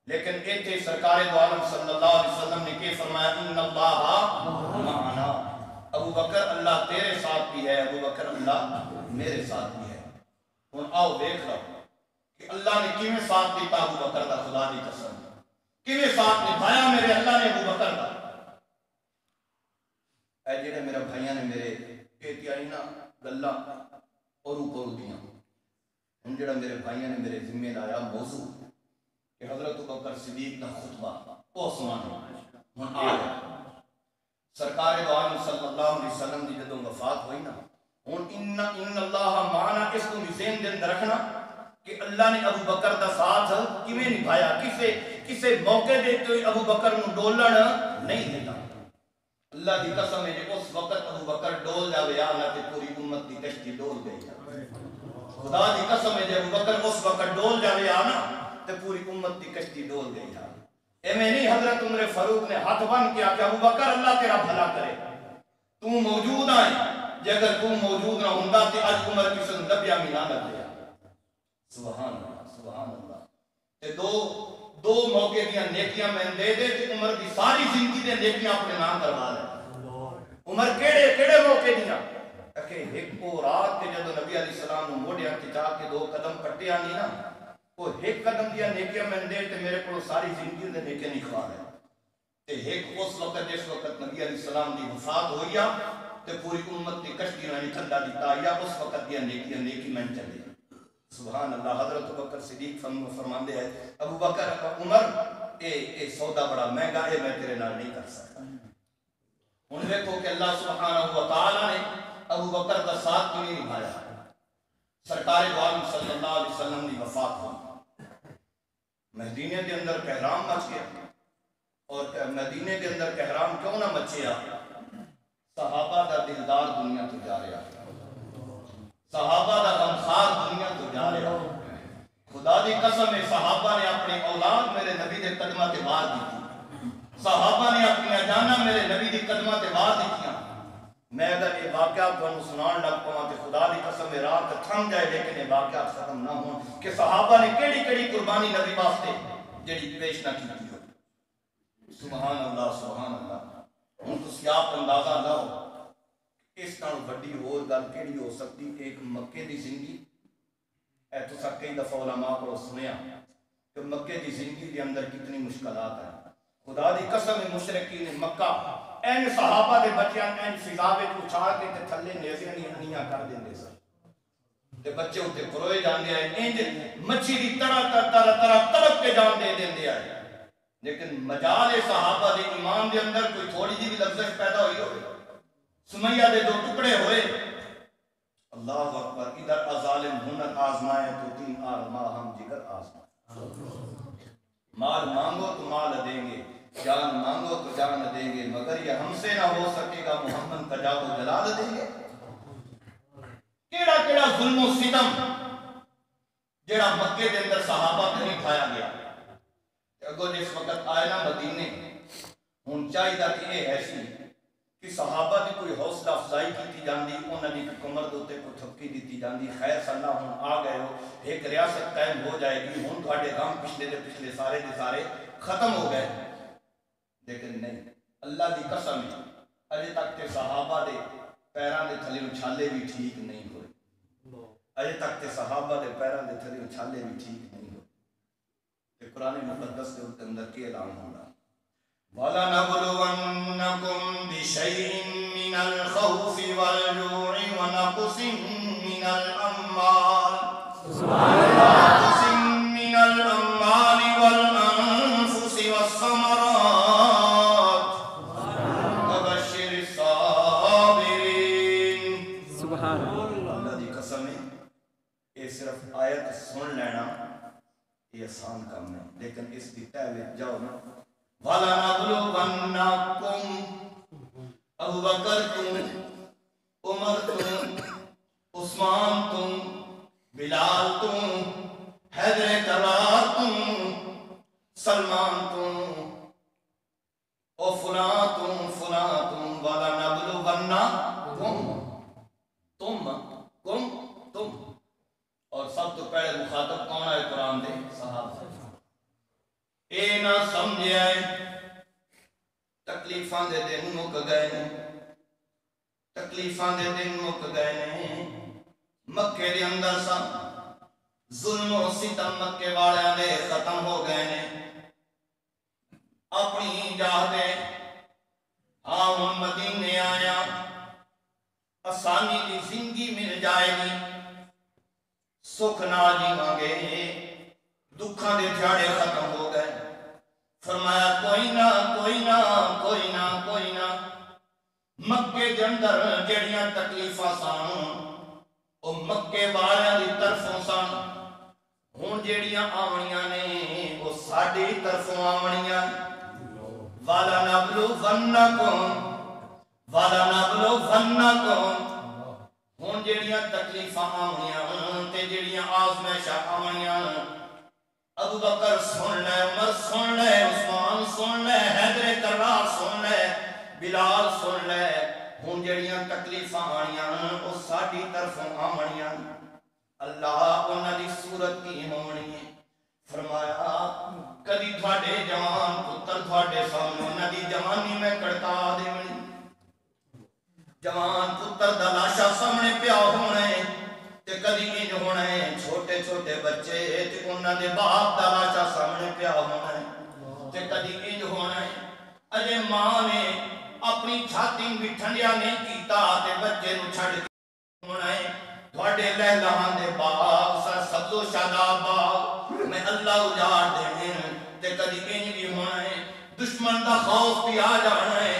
لیکن ایتھے سرکار دو عالم صلی اللہ علیہ وسلم نے کہ فرمایا ان اللہ معنا. ابو بکر اللہ تیرے ساتھ بھی ہے، ابو بکر اللہ میرے ساتھ بھی ہے. ہن آؤ دیکھ لو کہ اللہ نے کیویں ساتھ دیتا ابو بکر دا، خدا دی قسم کیویں ساتھ نبھایا میرے اللہ نے ابو بکر دا. اے جڑے میرے بھائیاں نے میرے کہتی نا گلاں اور اوپر دیاں، ہن جڑا میرے بھائیاں نے میرے ذمہ لایا موضوع کہ حضرت بکر صدیق کا خطبہ وہ سنانا. ہن آ سرکار دو عالم صلی اللہ علیہ وسلم دی جدوں وفات ہوئی نا، ہن ان اللہ معنا اس کو ذہن دے اندر رکھنا کہ اللہ نے ابو بکر دا ساتھ کیویں نبھایا. کسے موقع دے تو ابو بکر نو ڈولن نہیں دیتا. اللہ دی قسم ہے کہ اس وقت ابو بکر ڈول جاوے یا نہ تے پوری امت دی کشتی ڈول گئی. خدا دی قسم ہے کہ ابو بکر اس وقت ڈول جاوے یا نہ تے پوری امت دی کشتی ڈول گئی. ایویں نہیں حضرت عمر فاروق نے ہاتھ بن کے آکھیا ابو بکر اللہ تیرا بھلا کرے، تو موجود ہے، جے اگر تو موجود نہ ہوندا تے اج عمر کسے نوں لبیا بھی نہ لگیا. سبحان اللہ سبحان اللہ. تے دو موقع دیاں نیکیاں میں دے دے تے عمر دی ساری زندگی دے نیکیاں اپنے نام کروا لے. عمر کیڑے موقع دیاں کہ ایک کو رات تے جدوں نبی علیہ السلام نوں موڑیا تے جا کے 2 قدم پٹیا نہیں نا، وہ ایک قدم دیا نیکیاں میں دے تے میرے کو ساری زندگی دے نیکیاں نہیں کھوا رہے. تے ایک اس وقت جس وقت نبی علیہ السلام دی وفات ہوئی تے پوری امت دی کشتی نہ ٹھنڈا دیتا یا اس وقت دیا نیکیاں نیکی میں چلے. سبحان اللہ. حضرت بکر صدیق فرماندے ہیں ابو بکر عمر اے سودا بڑا مہنگا ہے، میں تیرے نال نہیں کر سکتا. ہن دیکھو کہ اللہ سبحانہ و تعالی نے ابو بکر کا ساتھ کیوں نہیں نبھایا. سرکار دو عالم صلی اللہ علیہ وسلم دی وفات ہوئی، مدینے کے اندر کہرام مچ گیا. اور مدینے کے اندر کہرام کیوں نہ مچیا؟ صحابہ دا دلدار دنیا تو جا رہا، صحابہ دا غمخوار دنیا تو جا رہا. خدا دی قسم ہے صحابہ نے اپنی اولاد میرے نبی دے قدمہ تے وار دیتی، صحابہ نے اپنی جانا میرے نبی دی قدمہ تے وار دیتیاں. میں اگر یہ واقعات کو سنان لگ پاؤں تو خدا دی قسم ہے رات تھم جائے، لیکن یہ واقعات ختم نہ ہوں کہ صحابہ نے کیڑی قربانی نبی واسطے جڑی پیش نہ کی ہو. سبحان اللہ سبحان اللہ. ہوں تسی آپ اندازہ لاؤ اس نال وڈی اور گل کیڑی ہو سکتی. ایک مکے دی زندگی، اے تسا کئی دفعہ علماء کو سنیا کہ مکے دی زندگی دے اندر کتنی مشکلات ہیں. خدا دی قسم مشرکین مکہ این صحابہ دے بچیاں این فضا وچ اچھال کے تے تھلے نیزیاں انیاں کر دیندے سن تے بچے اوتے کروئے جاندے آئے، انج مچھی دی طرح تڑپ کے جان دے دیندے آئے. لیکن مجال صحابہ دے ایمان دے اندر کوئی تھوڑی جی بھی لفظ پیدا ہوئی ہوئے. سمیہ دے 2 ٹکڑے ہوئے. اللہ اکبر. ادھر ظالم ہنر آزمائے تو 3 آرما ہم جگر آزمائے. مال مانگو تو مال دیں گے، جان مانگو تو جان دیں گے، مگر یہ ہم سے نہ ہو سکے گا محمد کا جاو جلال دیں گے. کیڑا ظلم و ستم جڑا مکے دے اندر صحابہ تے نہیں کھایا گیا اگوں جس وقت آئے نا مدینے ہن چاہیے کہ یہ ہے سی کہ صحابہ دی کوئی حوصلہ افزائی کی جاندی انہاں دی کمر دے اوتے کوئی تھپکی دتی جاندی خیر صلی اللہ ہن آ گئے ہو ایک ریاست قائم ہو جائے گی ہن تہاڈے غم پچھلے دے پچھلے سارے دے سارے ختم ہو گئے لیکن نہیں اللہ دی قسم ہے اجے تک تے صحابہ دے پیراں دے تھلے چھالے بھی ٹھیک نہیں ہوئے اجے تک تے صحابہ دے پیراں دے تھلے چھالے بھی ٹھیک نہیں ہوئے تے قرآن مقدس کے اندر کی اعلان ہونا وَلَنَبْلُوَنَّكُمْ بِشَيْءٍ مِّنَ الْخَوْفِ وَالْجُوعِ وَنَقْصٍ مِّنَ الْأَمْوَالِ وَالْأَنفُسِ وَالثَّمَرَاتِ وَبَشِّرِ الصَّابِرِينَ سبحان اللہ اللہ دی قسم ہے یہ صرف آیت سن لینا یہ آسان کام ہے لیکن اس کی تہویت جاؤ نا وَلَنَبْلُوَنَّكُمْ ابو بکر تم عمر تم عثمان تم بلال تم حیدر کرار تم سلمان تم او فلاں تم وَلَنَبْلُوَنَّكُمْ تم اور سب تو پہلے مخاطب کون ہے قرآن دے صحابہ اے نہ سمجھے آئے تکلیفاں دے دن مک گئے نے مکے دے اندر سا ظلم و ستم مکے والے دے ختم ہو گئے نے اپنی جاہ دے ہم مدینے آیا آسانی دی زندگی مل جائے گی سکھ نہ جیواں گے دکھاں دے جھاڑے ختم ہو گئے فرمایا کوئی نہ مکے دے اندر جڑیاں تکلیفاں سان او مکے والیاں دی طرفوں سان ہن جڑیاں آونیاں نے او ساڈی طرفوں آونیاں وَلَنَبْلُوَنَّكُمْ ہن جڑیاں تکلیفاں آونیاں تے جڑیاں آزمائشاں آونیاں ابو بکر سن لے عمر سن لے عثمان سن لے حیدر کرار سن لے بلال سن لے ہن جڑیاں تکلیفاں آنیاں او ساڈی طرفوں آونیاں اللہ انہاں دی صورت کی ہونی ہے فرمایا کدی تھاڈے جوان پتر تھاڈے سامنے انہاں دی جوانی میں کڑکا دیونی جوان پتر دا لاشا سامنے پیا ہونا ہے تے کدی انج ہونا ہے چھوٹے چھوٹے بچے تے انہاں دے باپ دا لاشا سامنے پیا ہونا ہے تے کدی انج ہونا ہے اجے ماں نے اپنی چھاتی مٹھنڈیا نہیں کیتا تے بچے نو چھڑ ہونا ہے تھوڑے لہلاں دے باغ سر سبز و شاداب باغ میں اللہ اجاڑ دے تے کدی انج بھی ہونا ہے دشمن دا خوف بھی آ جانا ہے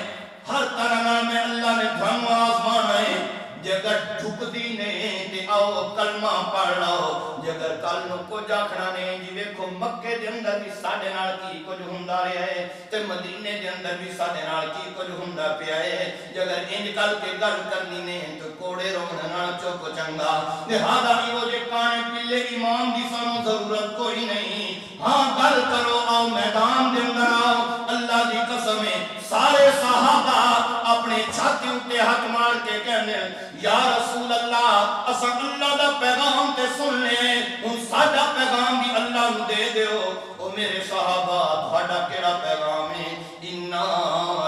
ہر طرح میں اللہ نے دھم آزمانا ہے جگر ٹھک دی نے تے آؤ کلمہ پڑھ لاؤ جگر کلمہ کو جاکھنا نے جی ویکھو مکے دے اندر بھی ساڈے نال کی کچھ ہوندا رہیا ہے تے مدینے دے اندر بھی ساڈے نال کی کچھ ہوندا پیا ہے جگر انج کل کے گل کرنی نے تو کوڑے رون نال چپ چنگا لہذا وہ جے کانے پلے ایمان دی سانوں ضرورت کوئی نہیں ہاں گل کرو آؤ میدان دے اندر آؤ اللہ دی قسم ہے سارے صحابہ اپنے چھاتی اٹھے ہاتھ مار کے کہنے یا رسول اللہ اساں اللہ دا پیغام تے سن لے ہن ساڈا پیغام بھی اللہ نو دے دیو او میرے صحابہ تہاڈا کیڑا پیغام ہے انا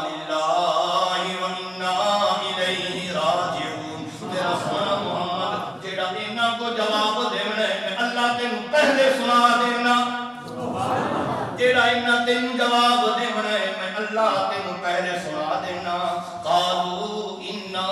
للہ و انا الیہ راجعون تیرا سونا محمد جیڑا انہاں کو جواب دینا ہے میں اللہ تینوں پہلے سنا دینا جیڑا انہاں تینوں جواب دینا ہے میں اللہ تینوں پہلے سنا دینا قالوا انا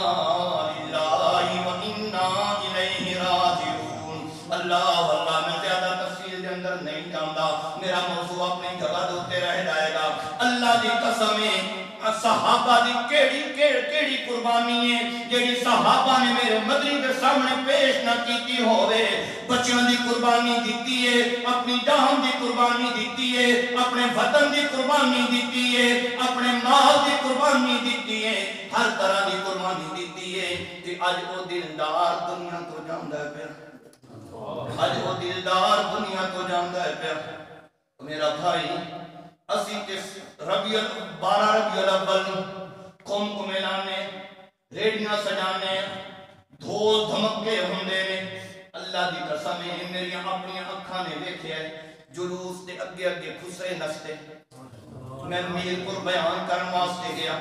اللہ میں زیادہ تفصیل دے اندر نہیں جاندا میرا موضوع اپنی جگہ دوتے رہ جائے گا اللہ دی قسم ہے صحابہ دی کیڑی قربانی ہے جیڑی صحابہ نے میرے مدنی کے سامنے پیش نہ کیتی ہوئے بچیاں دی قربانی دیتی ہے اپنی جان دی قربانی دیتی ہے اپنے وطن دی قربانی دیتی ہے اپنے مال دی قربانی دیتی ہے ہر طرح دی قربانی دیتی ہے کہ آج وہ دلدار دنیا تو جاندا ہے پھر اج وہ دلدار دنیا تو جاندا ہے پیا میرا بھائی اسی کس 12 ربیع الاول قوم کو ملانے ریڈیاں سجانے دھول دھمکے ہوندے نے اللہ دی قسم ہے میری اپنی اکھاں نے ویکھیا جلوس دے اگے اگے خسرے نستے میں میر پور بیان کرن واسطے گیا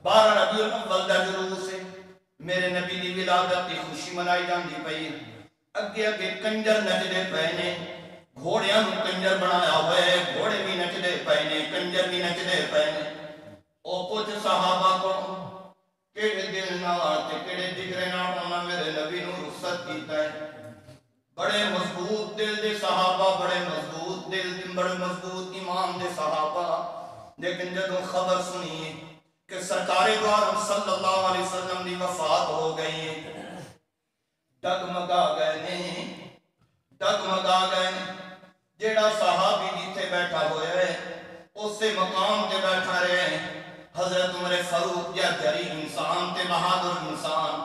12 ربیع الاول دا جلوس ہے میرے نبی دی ولادت دی خوشی منائی جاندی پئی اگے اگے کنجر نچدے پئے نے گھوڑیاں نوں کنجر بنایا ہوا ہے گھوڑے بھی نچدے پئے نے کنجر بھی نچدے پئے نے او کچھ صحابہ کو کیڑے دل نال تے کیڑے جگرے نال انہاں میرے نبی نوں رخصت کیتا ہے بڑے مضبوط دل دے صحابہ بڑے مضبوط دل دے بڑے مضبوط ایمان دے صحابہ لیکن جدوں خبر سنی کہ سرکار دو عالم صلی اللہ علیہ وسلم دی وفات ہو گئی ہے ڈگمگا گئے نے جیڑا صحابی جیتے بیٹھا ہوئے ہے اسے مقام تے بیٹھا رہے حضرت عمر فاروق یا جری انسان تے بہادر انسان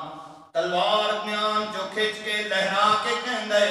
تلوار میان جو کھچ کے لہرا کے کہندے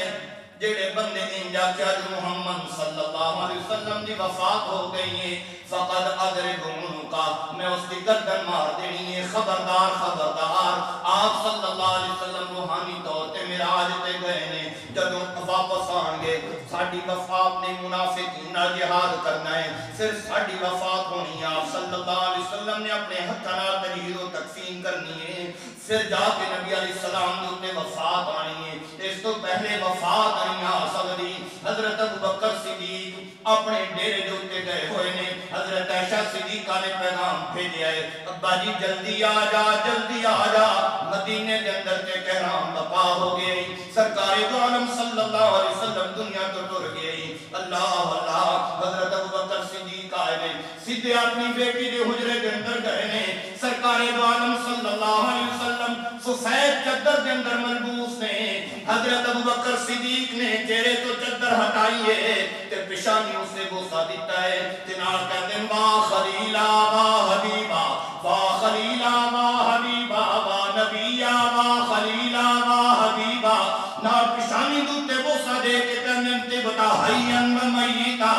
جیڑے بندے انجا کیا جو محمد صلی اللہ علیہ وسلم دی وفات ہو گئی ہے فقد اضرب کا میں اس کی گردن مار دینی ہے خبردار خبردار آپ صلی اللہ علیہ وسلم روحانی طور تے معراج تے گئے نے جدوں واپس آن گے ساڈی وفات نے منافقین نال جہاد کرنا ہے پھر ساڈی وفات ہونی ہے آپ صلی اللہ علیہ وسلم نے اپنے ہتھاں نال تجہیز و تکفین کرنی ہے پھر جا کے نبی علیہ السلام دے اوتے وفات آنی ہے اس تو پہلے وفات آنی آ سکدی حضرت ابوبکر صدیق اپنے ڈیرے دے اوتے گئے ہوئے نے حضرت عائشہ صدیقہ نے پیغام بھیجا ہے ابا جی جلدی آ جا مدینے کے اندر تے احرام بپا ہو گئے سرکار دو عالم صلی اللہ علیہ وسلم دنیا تو ٹر گئی اللہ اللہ حضرت ابوبکر صدیق آئے نے سیدھے اپنی بیٹی دے حجرے کے اندر گئے نے سرکار دو عالم صلی اللہ علیہ وسلم سفید چادر کے اندر ملبوس نے حضرت ابوبکر صدیق نے چہرے تو چادر ہٹائی ہے تے پیشانی اسے بوسا دیتا ہے تے نال کہندے واہ خلیلا واہ حبیبا واہ خلیلا واہ حبیبا واہ نبیا واہ خلیلا واہ حبیبا نال پیشانی دوتے بوسا دے کے کہندے تے بتا حیان و میتا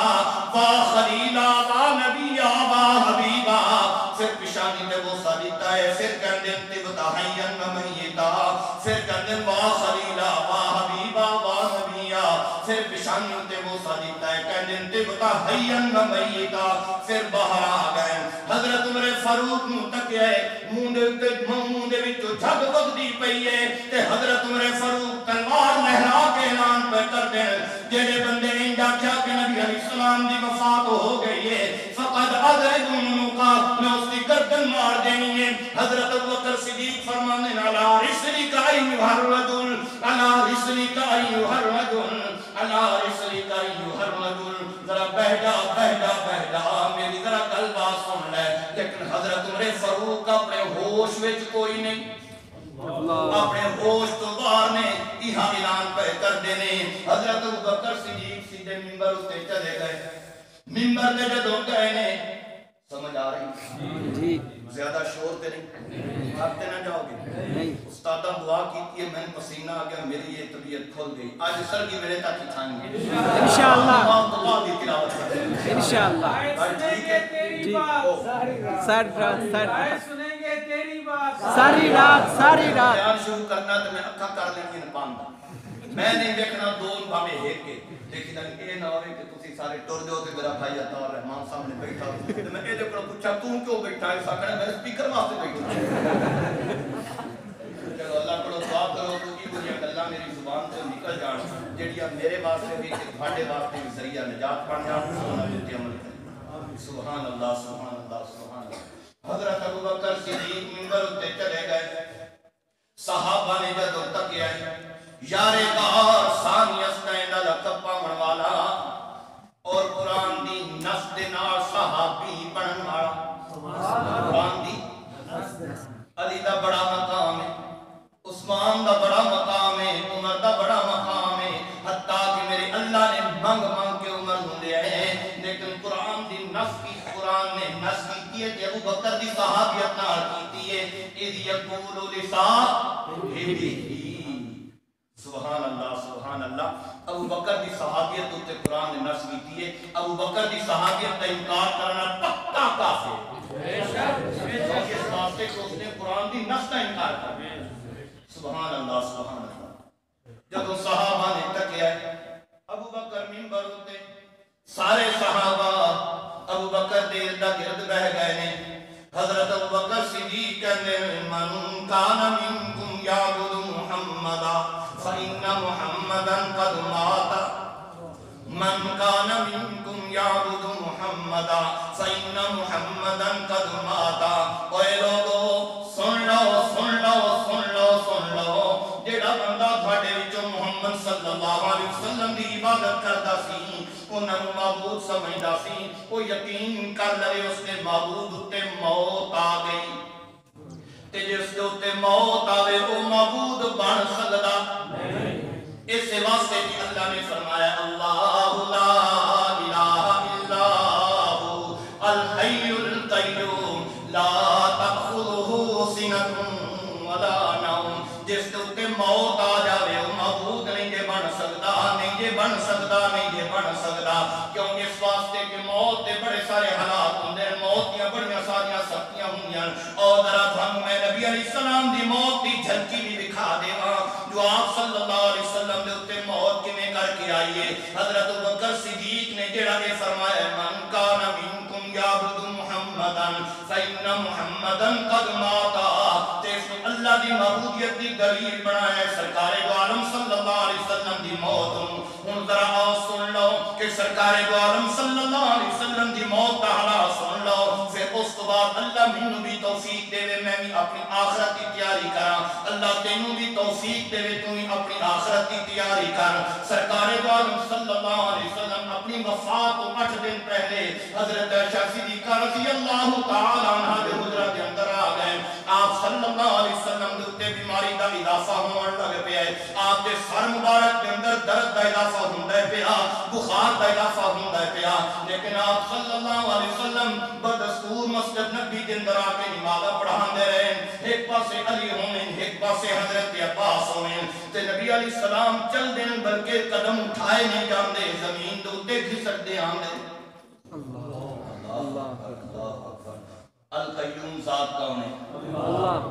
واہ خلیلا واہ نبیا واہ حبیبا پھر پیشانی تے بوسا دیتا ہے پھر کہندے تے بتا حیان و میتا پھر کہندے واہ خلیلا واہ حبیبا واہ نبیا پھر پیشانی تے بوسا دیتا ہے کہندے تے بتا حیان و میتا پھر باہر آ گئے حضرت عمر فاروق نو تکیا ہے منہ دے وچوں جھگ وگدی پئی ہے تے حضرت عمر فاروق تلوار لہرا کے اعلان پہ کر دے جڑے بندے انجا کیا کہ نبی علیہ السلام دی وفات ہو گئی ہے فقد اضرب عنقا میں اس کی گردن مار دینی ہے حضرت ابوبکر صدیق فرمانے علی رسلک ایھا الرجل علی رسلک ایھا الرجل علی رسلک ایھا الرجل ذرا بہدا میری ذرا گل بات سن لے لیکن حضرت عمر فاروق اپنے ہوش وچ کوئی نہیں اپنے ہوش تو باہر نے یہ اعلان پہ کر دینے حضرت ابوبکر صدیق سیدھے ممبر اتے چلے گئے ممبر تے جدوں گئے نے سمجھ آ رہی جی زیادہ شور تے نہیں بھاگتے نہ جاؤ گے نہیں استادہ دعا کیتی ہے میں پسینہ آ گیا میری یہ طبیعت کھل گئی آج سر کی میرے تک کھائیں گے انشاءاللہ دعا دی تلاوت کریں گے انشاءاللہ ٹھیک ہے تیری بات سنیں گے تیری بات ساری رات بیان شروع کرنا تو میں اکھا کر لیں گے نپاندہ میں نہیں دیکھنا دون بھامے ہیک کے لیکن اگر یہ نہ ہوئے کہ تسی سارے ٹور دے ہوتے میرا بھائی عطار رحمان سامنے بیٹھا تو میں یہ دیکھنا پوچھا تم کیوں بیٹھا ہے ساکھنے میں سپیکر واسطے بیٹھا چلو اللہ کو دعا کرو تو کی بڑی اللہ میری زبان سے نکل جان جڑیا میرے واسطے بھی تھاڑے واسطے بھی ذریعہ نجات بن جان عمل کریں سبحان اللہ سبحان اللہ سبحان اللہ حضرت ابوبکر صدیق منبر اتے چلے گئے صحابہ نے جدوں تکیا یارے گار ثانی اسنین لقب پاون والا اور قرآن دی نفس دے نال صحابی بنن والا قرآن دی علی دا بڑا مقام ہے عثمان دا بڑا مقام ہے عمر دا بڑا مقام ہے حتیٰ کہ میرے اللہ نے منگ کے عمر نو لے آئے لیکن قرآن دی نفس کی قرآن نے نفس کی ہے کہ ابو بکر دی صحابیت نال کیتی ہے اذ یقول لصاحبہ سبحان اللہ سبحان اللہ. ابو بکر دی صحابیت تے قرآن نے نص کیتی ہے. ابو بکر دی صحابیت کا انکار کرنا پکا کافر ہے. اس واسطے کہ اس نے قرآن دی نص کا انکار کیا. سبحان اللہ سبحان اللہ. جب صحابہ نے تکیا ابو بکر منبر تے سارے صحابہ ابو بکر دے ارد گرد بہ گئے نے. حضرت ابو بکر صدیق کہنے من کان منکم یعبد محمدا فإن محمدا قد مات. من کان منکم یعبد محمدا فإن محمدا قد مات. اے لوگو سن لو سن لو سن لو سن لو. جیڑا بندہ تھوڑے وچوں محمد صلی اللہ علیہ وسلم دی عبادت کردا سی انہاں نوں معبود سمجھدا سی وہ یقین کر لے اس نے معبود تے موت آ گئی تے جس دے تے موت آوے وہ معبود بن سکدا نہیں. اس واسطے کہ اللہ نے فرمایا اللہ لا الہ الا هو الحی القیوم لا تأخذہ سنۃ ولا نوم. جس دے موت آ جاوے وہ معبود نہیں جے بن سکدا نہیں جے بن سکدا نہیں جے بن سکدا. کیوں اس واسطے کہ موت دے بڑے سارے حالات ہوندے ہیں. موت دیاں بڑیاں ساریاں سختیاں ہوندیاں. اور ذرا تھانوں میں نبی علیہ السلام دی موت دی جھلکی بھی دکھا دیواں جو آپ صلی اللہ علیہ وسلم دے اوتے موت کیویں کر کے آئی ہے. حضرت ابوبکر صدیق نے جڑا یہ فرمایا من کان منکم یعبد محمدا فإن محمدا قد مات. تے اس نے اللہ دی معبودیت دی دلیل بنایا سرکار دو عالم صلی اللہ علیہ وسلم دی موت. ہن ذرا آؤ سن لو کہ سرکار دو عالم صلی اللہ علیہ وسلم دی موت دا حالات سن لو. پھر اس تو بعد اللہ مینوں بھی توفیق دے میں بھی اپنی آخرت کی تیاری کراں. اللہ تینوں بھی توفیق دے تو بھی اپنی آخرت کی تیاری کر. سرکار دو عالم صلی اللہ علیہ وسلم اپنی وفات کو 8 دن پہلے حضرت عائشہ صدیقہ رضی اللہ تعالی عنہا دے حجرہ کے اندر آ گئے. آپ صلی اللہ علیہ وسلم دے اوتے بیماری دا اضافہ ہون لگ پیا ہے. آپ دے سر مبارک کے اندر درد دا اضافہ ہوندا ہے پیا, بخار دا اضافہ ہوندا ہے پیا. لیکن آپ صلی اللہ علیہ وسلم بدستور مسجد نبی دے اندر آ کے نماز پڑھاندے رہے. ایک پاسے علی ہونے ایک پاسے حضرت عباس ہونے تے نبی علیہ السلام چل دین بلکہ قدم اٹھائے نہیں جاندے زمین دے اوتے گھسٹدے آندے. اللہ اکبر. القیوم ذات کون ہے؟ اللہ.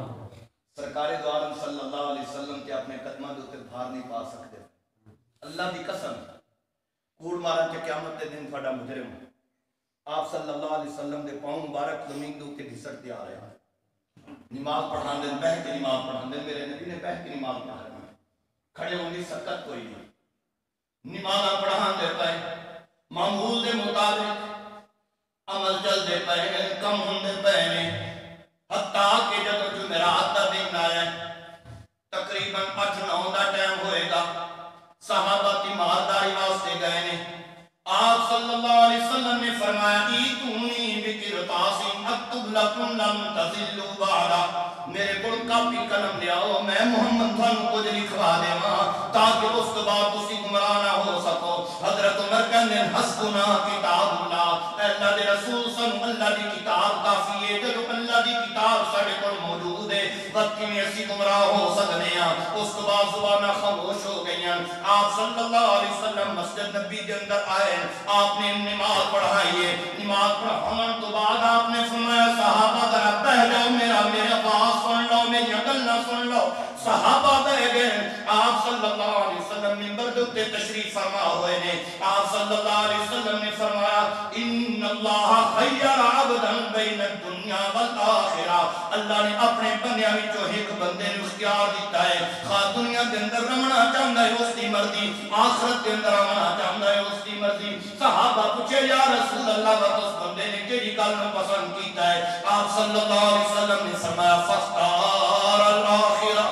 سرکار دو عالم صلی اللہ علیہ وسلم کے اپنے قدمہ دے اوتے بھار نہیں پا سکتے. اللہ دی قسم کوڑ مارن کے قیامت دے دن تھوڑا مجرم. آپ صلی اللہ علیہ وسلم دے پاؤں مبارک زمین دے اوتے گھسٹدے آ رہے ہیں. نماز پڑھان دے بہ کے نماز پڑھان دے. میرے نبی نے بہ کے نماز پڑھا دی. کھڑے ہوں گی سکت کوئی نہیں. نماز پڑھان دے پائے معمول دے مطابق عمل چل دے پائے کم ہوں دے پائے نے. حتیٰ کہ جب جمعرات دا دن آیا تقریباً 8-9 دا ٹائم ہوئے گا. صحابہ تیمارداری واسطے گئے نے. آپ صلی اللہ علیہ وسلم نے فرمایا ایتونی بقرطاس اکتب لکم لم تضلوا بعدا. میرے کو کاپی قلم لے آؤ میں محمد تھانوں کچھ لکھوا دیواں تاکہ اس کے بعد تسی گمراہ نہ ہو سکو. حضرت عمر کہنے حسبنا کتاب اللہ. اے اللہ دے رسول سن اللہ دی کتاب کافی ہے. جب اللہ دی کتاب ساڈے کول موجود ہے وقت میں اسی گمراہ ہو سکنے ہاں. اس کے بعد زباناں خاموش ہو گئیاں. آپ صلی اللہ علیہ وسلم مسجد نبی کے اندر آئے. آپ نے نماز پڑھائی ہے. نماز پڑھانے تو بعد آپ نے فرمایا صحابہ ذرا بیٹھ جاؤ میرا بات سن لو میری گلاں سن لو. صحابہ بیٹھ گئے. آپ صلی اللہ علیہ وسلم منبر دے اوتے تشریف فرما ہوئے نے. آپ صلی اللہ علیہ وسلم نے فرمایا ان اللہ خیر عبدا بین الدنیا والآخرہ. اللہ نے اپنے بندیاں وچوں ایک بندے نوں اختیار دیتا ہے. خواہ دنیا دے اندر رہنا چاہندا ہے اس دی مرضی, آخرت دے اندر رہنا چاہندا ہے اس دی مرضی. صحابہ پوچھے یا رسول اللہ اس بندے نے کیڑی گل نوں پسند کیتا ہے؟ آپ صلی اللہ علیہ وسلم نے فرمایا فاختار الآخرہ.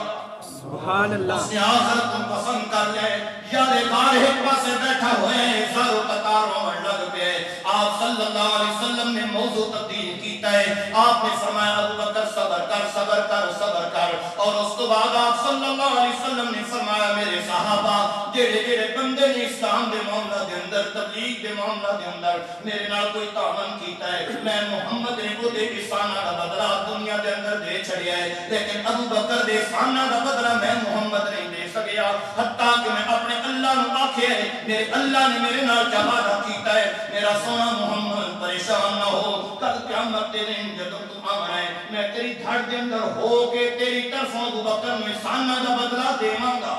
سبحان اللہ. اس نے آخرت کو پسند کر لے. یارے بار ایک پاسے بیٹھا ہوئے ساروں قطار روڑ لگ پہ. آپ صلی اللہ علیہ وسلم نے موضوع تبدیل کیتا ہے. آپ نے فرمایا ابو بکر صبر کر صبر کر صبر کر. اور اس تو بعد آپ صلی اللہ علیہ وسلم نے فرمایا میرے صحابہ جڑے جڑے بندے نے اسلام دے معاملہ دے اندر تبلیغ دے معاملہ دے اندر میرے نال کوئی تعاون کیتا ہے میں محمد نے وہ دے احساناں دا بدلہ دنیا دے اندر دے چھڑیا ہے. لیکن ابو بکر دے احساناں دا بدلہ میں محمد نہیں دے سکے. سکیا حتیٰ کہ میں اپنے اللہ نو آکھے میرے اللہ نے میرے نال وعدہ کیتا ہے میرا سونا محمد پریشان نہ ہو کل قیامت دے دن جدوں تو آنا ہے میں تیری دھڑ دے اندر ہو کے تیری طرفوں ابو بکر نو احساناں دا بدلہ دیواں گا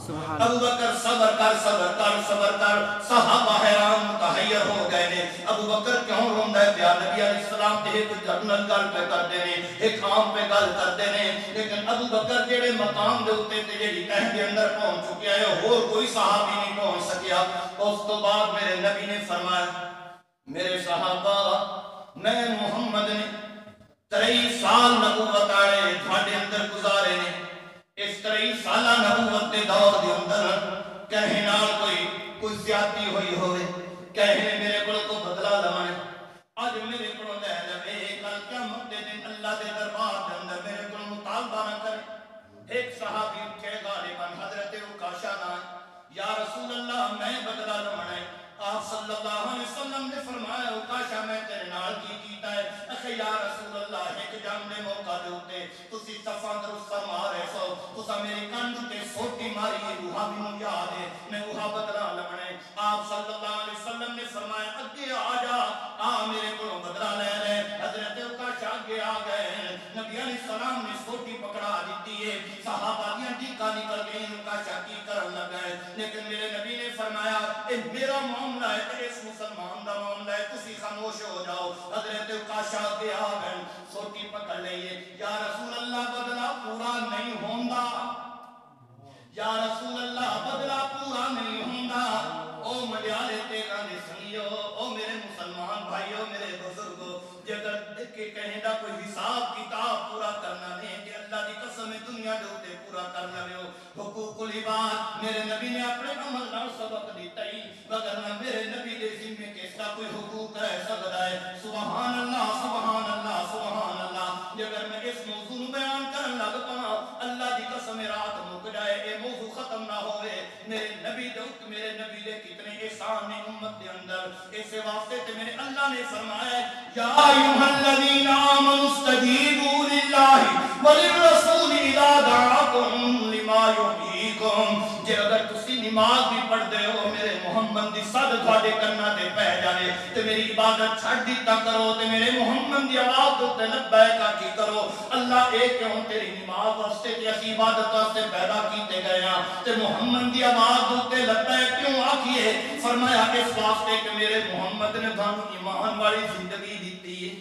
ابو بکر صبر کر صحابہ حیران متحیر ہو گئے نے ابو بکر کیوں روندا ہے پیا نبی علیہ السلام تے ایک جنرل گل پہ کردے نے ایک عام پہ گل کردے نے لیکن ابو بکر جڑے مقام دے اوتے تے جڑی تہ دے اندر پہنچ چکیا ہے اور کوئی صحابی نہیں پہنچ سکیا اس تو بعد میرے نبی نے فرمایا میرے صحابہ میں محمد نے 23 سال نبوت والے تھوڑے اندر گزارے نے اس 23 سالہ نبوت کے دور کے اندر کہیں نال کوئی زیادتی ہوئی ہوئے کہیں میرے کو بدلہ لوانے آج میرے کو لے لے کل قیامت دے دن اللہ دے دربار کے اندر میرے کو مطالبہ نہ کرے ایک صحابی اٹھے غالباً حضرت عکاشہ نام یا رسول اللہ میں بدلہ لوانا ہے آپ صلی اللہ علیہ وسلم نے فرمایا عکاشہ میں تیرے نال کی کیتا ہے اخی یا رسول اللہ ایک جنگ دے موقع دے ہوتے تسی صفاں درست فرما رہے سو تسا میری کانڈ تے سوٹی ماری ہے وہاں بھی مجھے یاد ہے میں وہاں بدلہ لگنے آپ صلی اللہ علیہ وسلم نے فرمایا اگے آ جا میرے کو بدلہ لے لے حضرت عکاشہ آگے آ گئے نبی علیہ السلام نے سوٹی پکڑا دیتی ہے صحابہ دیاں ٹیکا نکل گئی عکاشہ کی کرن لگا ہے لیکن میرے نبی نے فرمایا اے میرا معاملہ ہے اس مسلمان دا معاملہ ہے تسی خاموش ہو جاؤ حضرت عکاشہ کے آ گئے سوٹی پکڑ لئیے یا رسول اللہ بدلہ پورا نہیں ہوندا یا رسول اللہ بدلہ پورا نہیں ہوندا او مڈیالے تیرا نے سنیو او میرے مسلمان بھائیو میرے بزرگو جگر کہ کہیں دا کوئی حساب کتاب پورا کرنا نہیں کہ اللہ دی قسم دنیا دے اوتے پورا کرنا ہو حقوق العباد میرے نبی نے اپنے عمل نال سبق دیتا ہی مگر نہ میرے نبی دے ذمے کس کا کوئی حقوق رہ سکتا ہے سبحان اللہ سبحان اللہ سبحان اللہ جگر میں اس موضوع بیان کرن لگ پاں اللہ دی قسم رات مک جائے اے موضوع ختم نہ ہوئے میرے نبی دے کتنے احسان نے امت دے اندر اس واسطے تے میرے اللہ نے فرمایا یا ایھا الذین آمنوا استجیبوا للہ وللرسول اذا دعاکم لما یحییکم جے اگر تسی نماز بھی پڑھ دے ہو میرے محمد دی صد تھوڑے کرنا تے پہ جانے تے میری عبادت چھڑ دیتا کرو تے میرے محمد دی آواز تے لبیک کی کرو اللہ ایک کیوں تیری نماز واسطے تے اسی عبادت واسطے پیدا کیتے گئے ہاں تے محمد دی آواز تے لبیک کیوں آکھیے فرمایا اس واسطے کہ میرے محمد نے تھانوں ایمان والی زندگی دیتی ہے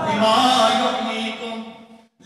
لما یحییکم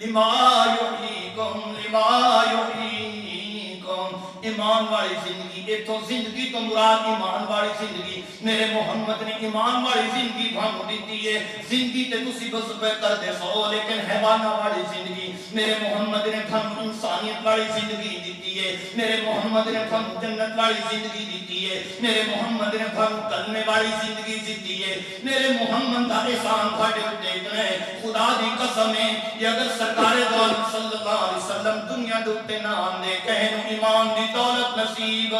لما یحییکم لما یحییکم ایمان والی زندگی ایتھوں زندگی تو مراد ایمان والی زندگی میرے محمد نے ایمان والی زندگی تھانوں دیتی ہے زندگی تے تسی بس پہ کر دے سو لیکن حیوانہ والی زندگی میرے محمد نے تھانوں انسانیت والی زندگی دیتی ہے میرے محمد نے تھانوں جنت والی زندگی دیتی ہے میرے محمد نے تھانوں کلمے والی زندگی دیتی ہے میرے محمد دا احسان تھاڈے اوتے اتنا ہے خدا دی قسم ہے کہ اگر سرکار دو عالم صلی اللہ علیہ وسلم دنیا دے اوتے نہ آندے کہیں نو ایمان دی دولت نصیب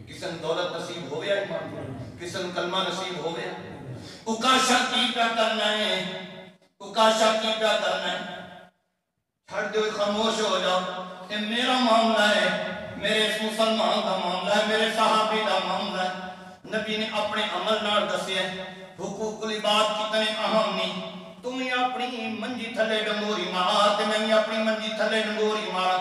کسن دولت نصیب ہویا ایمان کسن کلمہ نصیب ہویا عکاشہ کی پیا کرنا ہے عکاشہ کی پیا کرنا ہے چھڑ دے خاموش ہو جاؤ یہ میرا معاملہ ہے میرے اس مسلمان کا معاملہ ہے میرے صحابی کا معاملہ ہے نبی نے اپنے عمل نال دسیا حقوق العباد کتنے اہم نہیں تم ہی اپنی منجی تھلے ڈنگوری مار تے میں اپنی منجی تھلے ڈنگوری مارا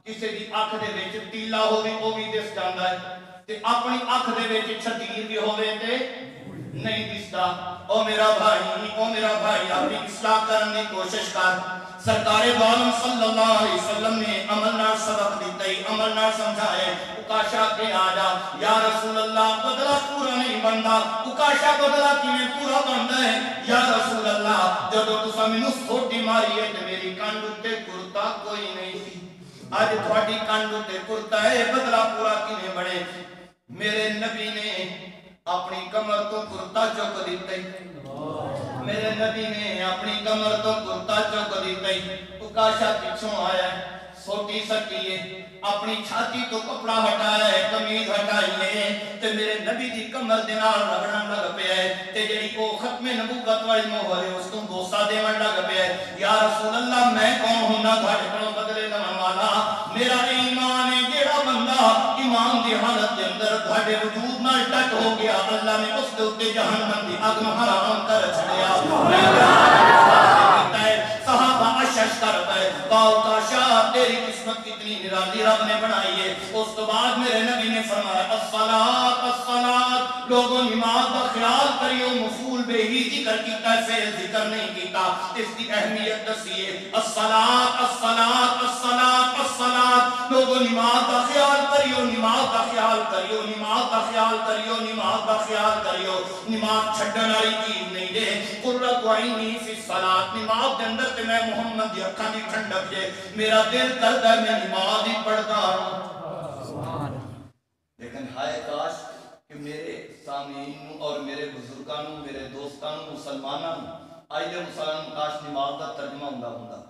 کسی دی اکھ دے وچ تیلا ہووے او وی دس جاندا ہے تے اپنی اکھ دے وچ چھتیر بھی ہووے تے نہیں دسدا او میرا بھائی اپنی اصلاح کرنے کی کوشش کر سرکار دو عالم صلی اللہ علیہ وسلم نے عمل نال سبق دیتا ہی عمل نال سمجھائے عکاشہ کے آ جا یا رسول اللہ بدلہ پورا نہیں بندا عکاشہ بدلہ کیویں پورا بندا ہے یا رسول اللہ جدوں تساں مینوں سوٹی ماری ہے تے میری کانڈ تے کرتا کوئی نہیں سی اج تھوڑی کانڈ تے کرتا ہے بدلہ پورا کیویں بنے میرے نبی نے اپنی کمر تو کرتا چک دیتا ہی میرے نبی نے اپنی کمر تو کرتا چک دیتا ہی عکاشہ پیچھوں آیا ہے سوٹی سٹی ہے اپنی چھاتی تو کپڑا ہٹایا ہے قمیض ہٹائی ہے تے میرے نبی دی کمر دے نال رگڑن لگ پیا ہے تے جڑی او ختم نبوت والی مہر ہے اس تو بوسا دیون لگ پیا ہے یا رسول اللہ میں کون ہوں نا تھاڈے کولوں بدلے لون والا ایمان دی حالت دے اندر تھوڑے وجود نال ٹچ ہو گیا اللہ نے اس دے اوتے جہنم دی اگ نوں حرام کر چھڑیا صحابہ اشش کر پئے باو کاشا تیری قسمت کتنی نرالی رب نے بنائی ہے اس تو بعد میرے نبی نے فرمایا الصلاۃ الصلاۃ لوگوں نماز کا خیال کریو مفعول بہ ہی ذکر کیتا ہے فعل ذکر نہیں کیتا اس کی اہمیت دسیے الصلاۃ الصلاۃ الصلاۃ الصلاۃ لوگوں نماز کا خیال کریو نماز کا خیال کریو نماز کا خیال کریو نماز کا خیال کریو نماز چھڈن والی چیز نہیں دے قرۃ عینی فی الصلاۃ نماز دے اندر تے میں محمد دی اکھاں دی ٹھنڈک جے میرا دل کردا ہے میں نماز ہی پڑھدا رہاں سبحان لیکن ہائے کاش کہ میرے سامعین اور میرے بزرگاں میرے دوستاں مسلماناں آئیے مسلمان کاش نماز دا ترجمہ ہوندا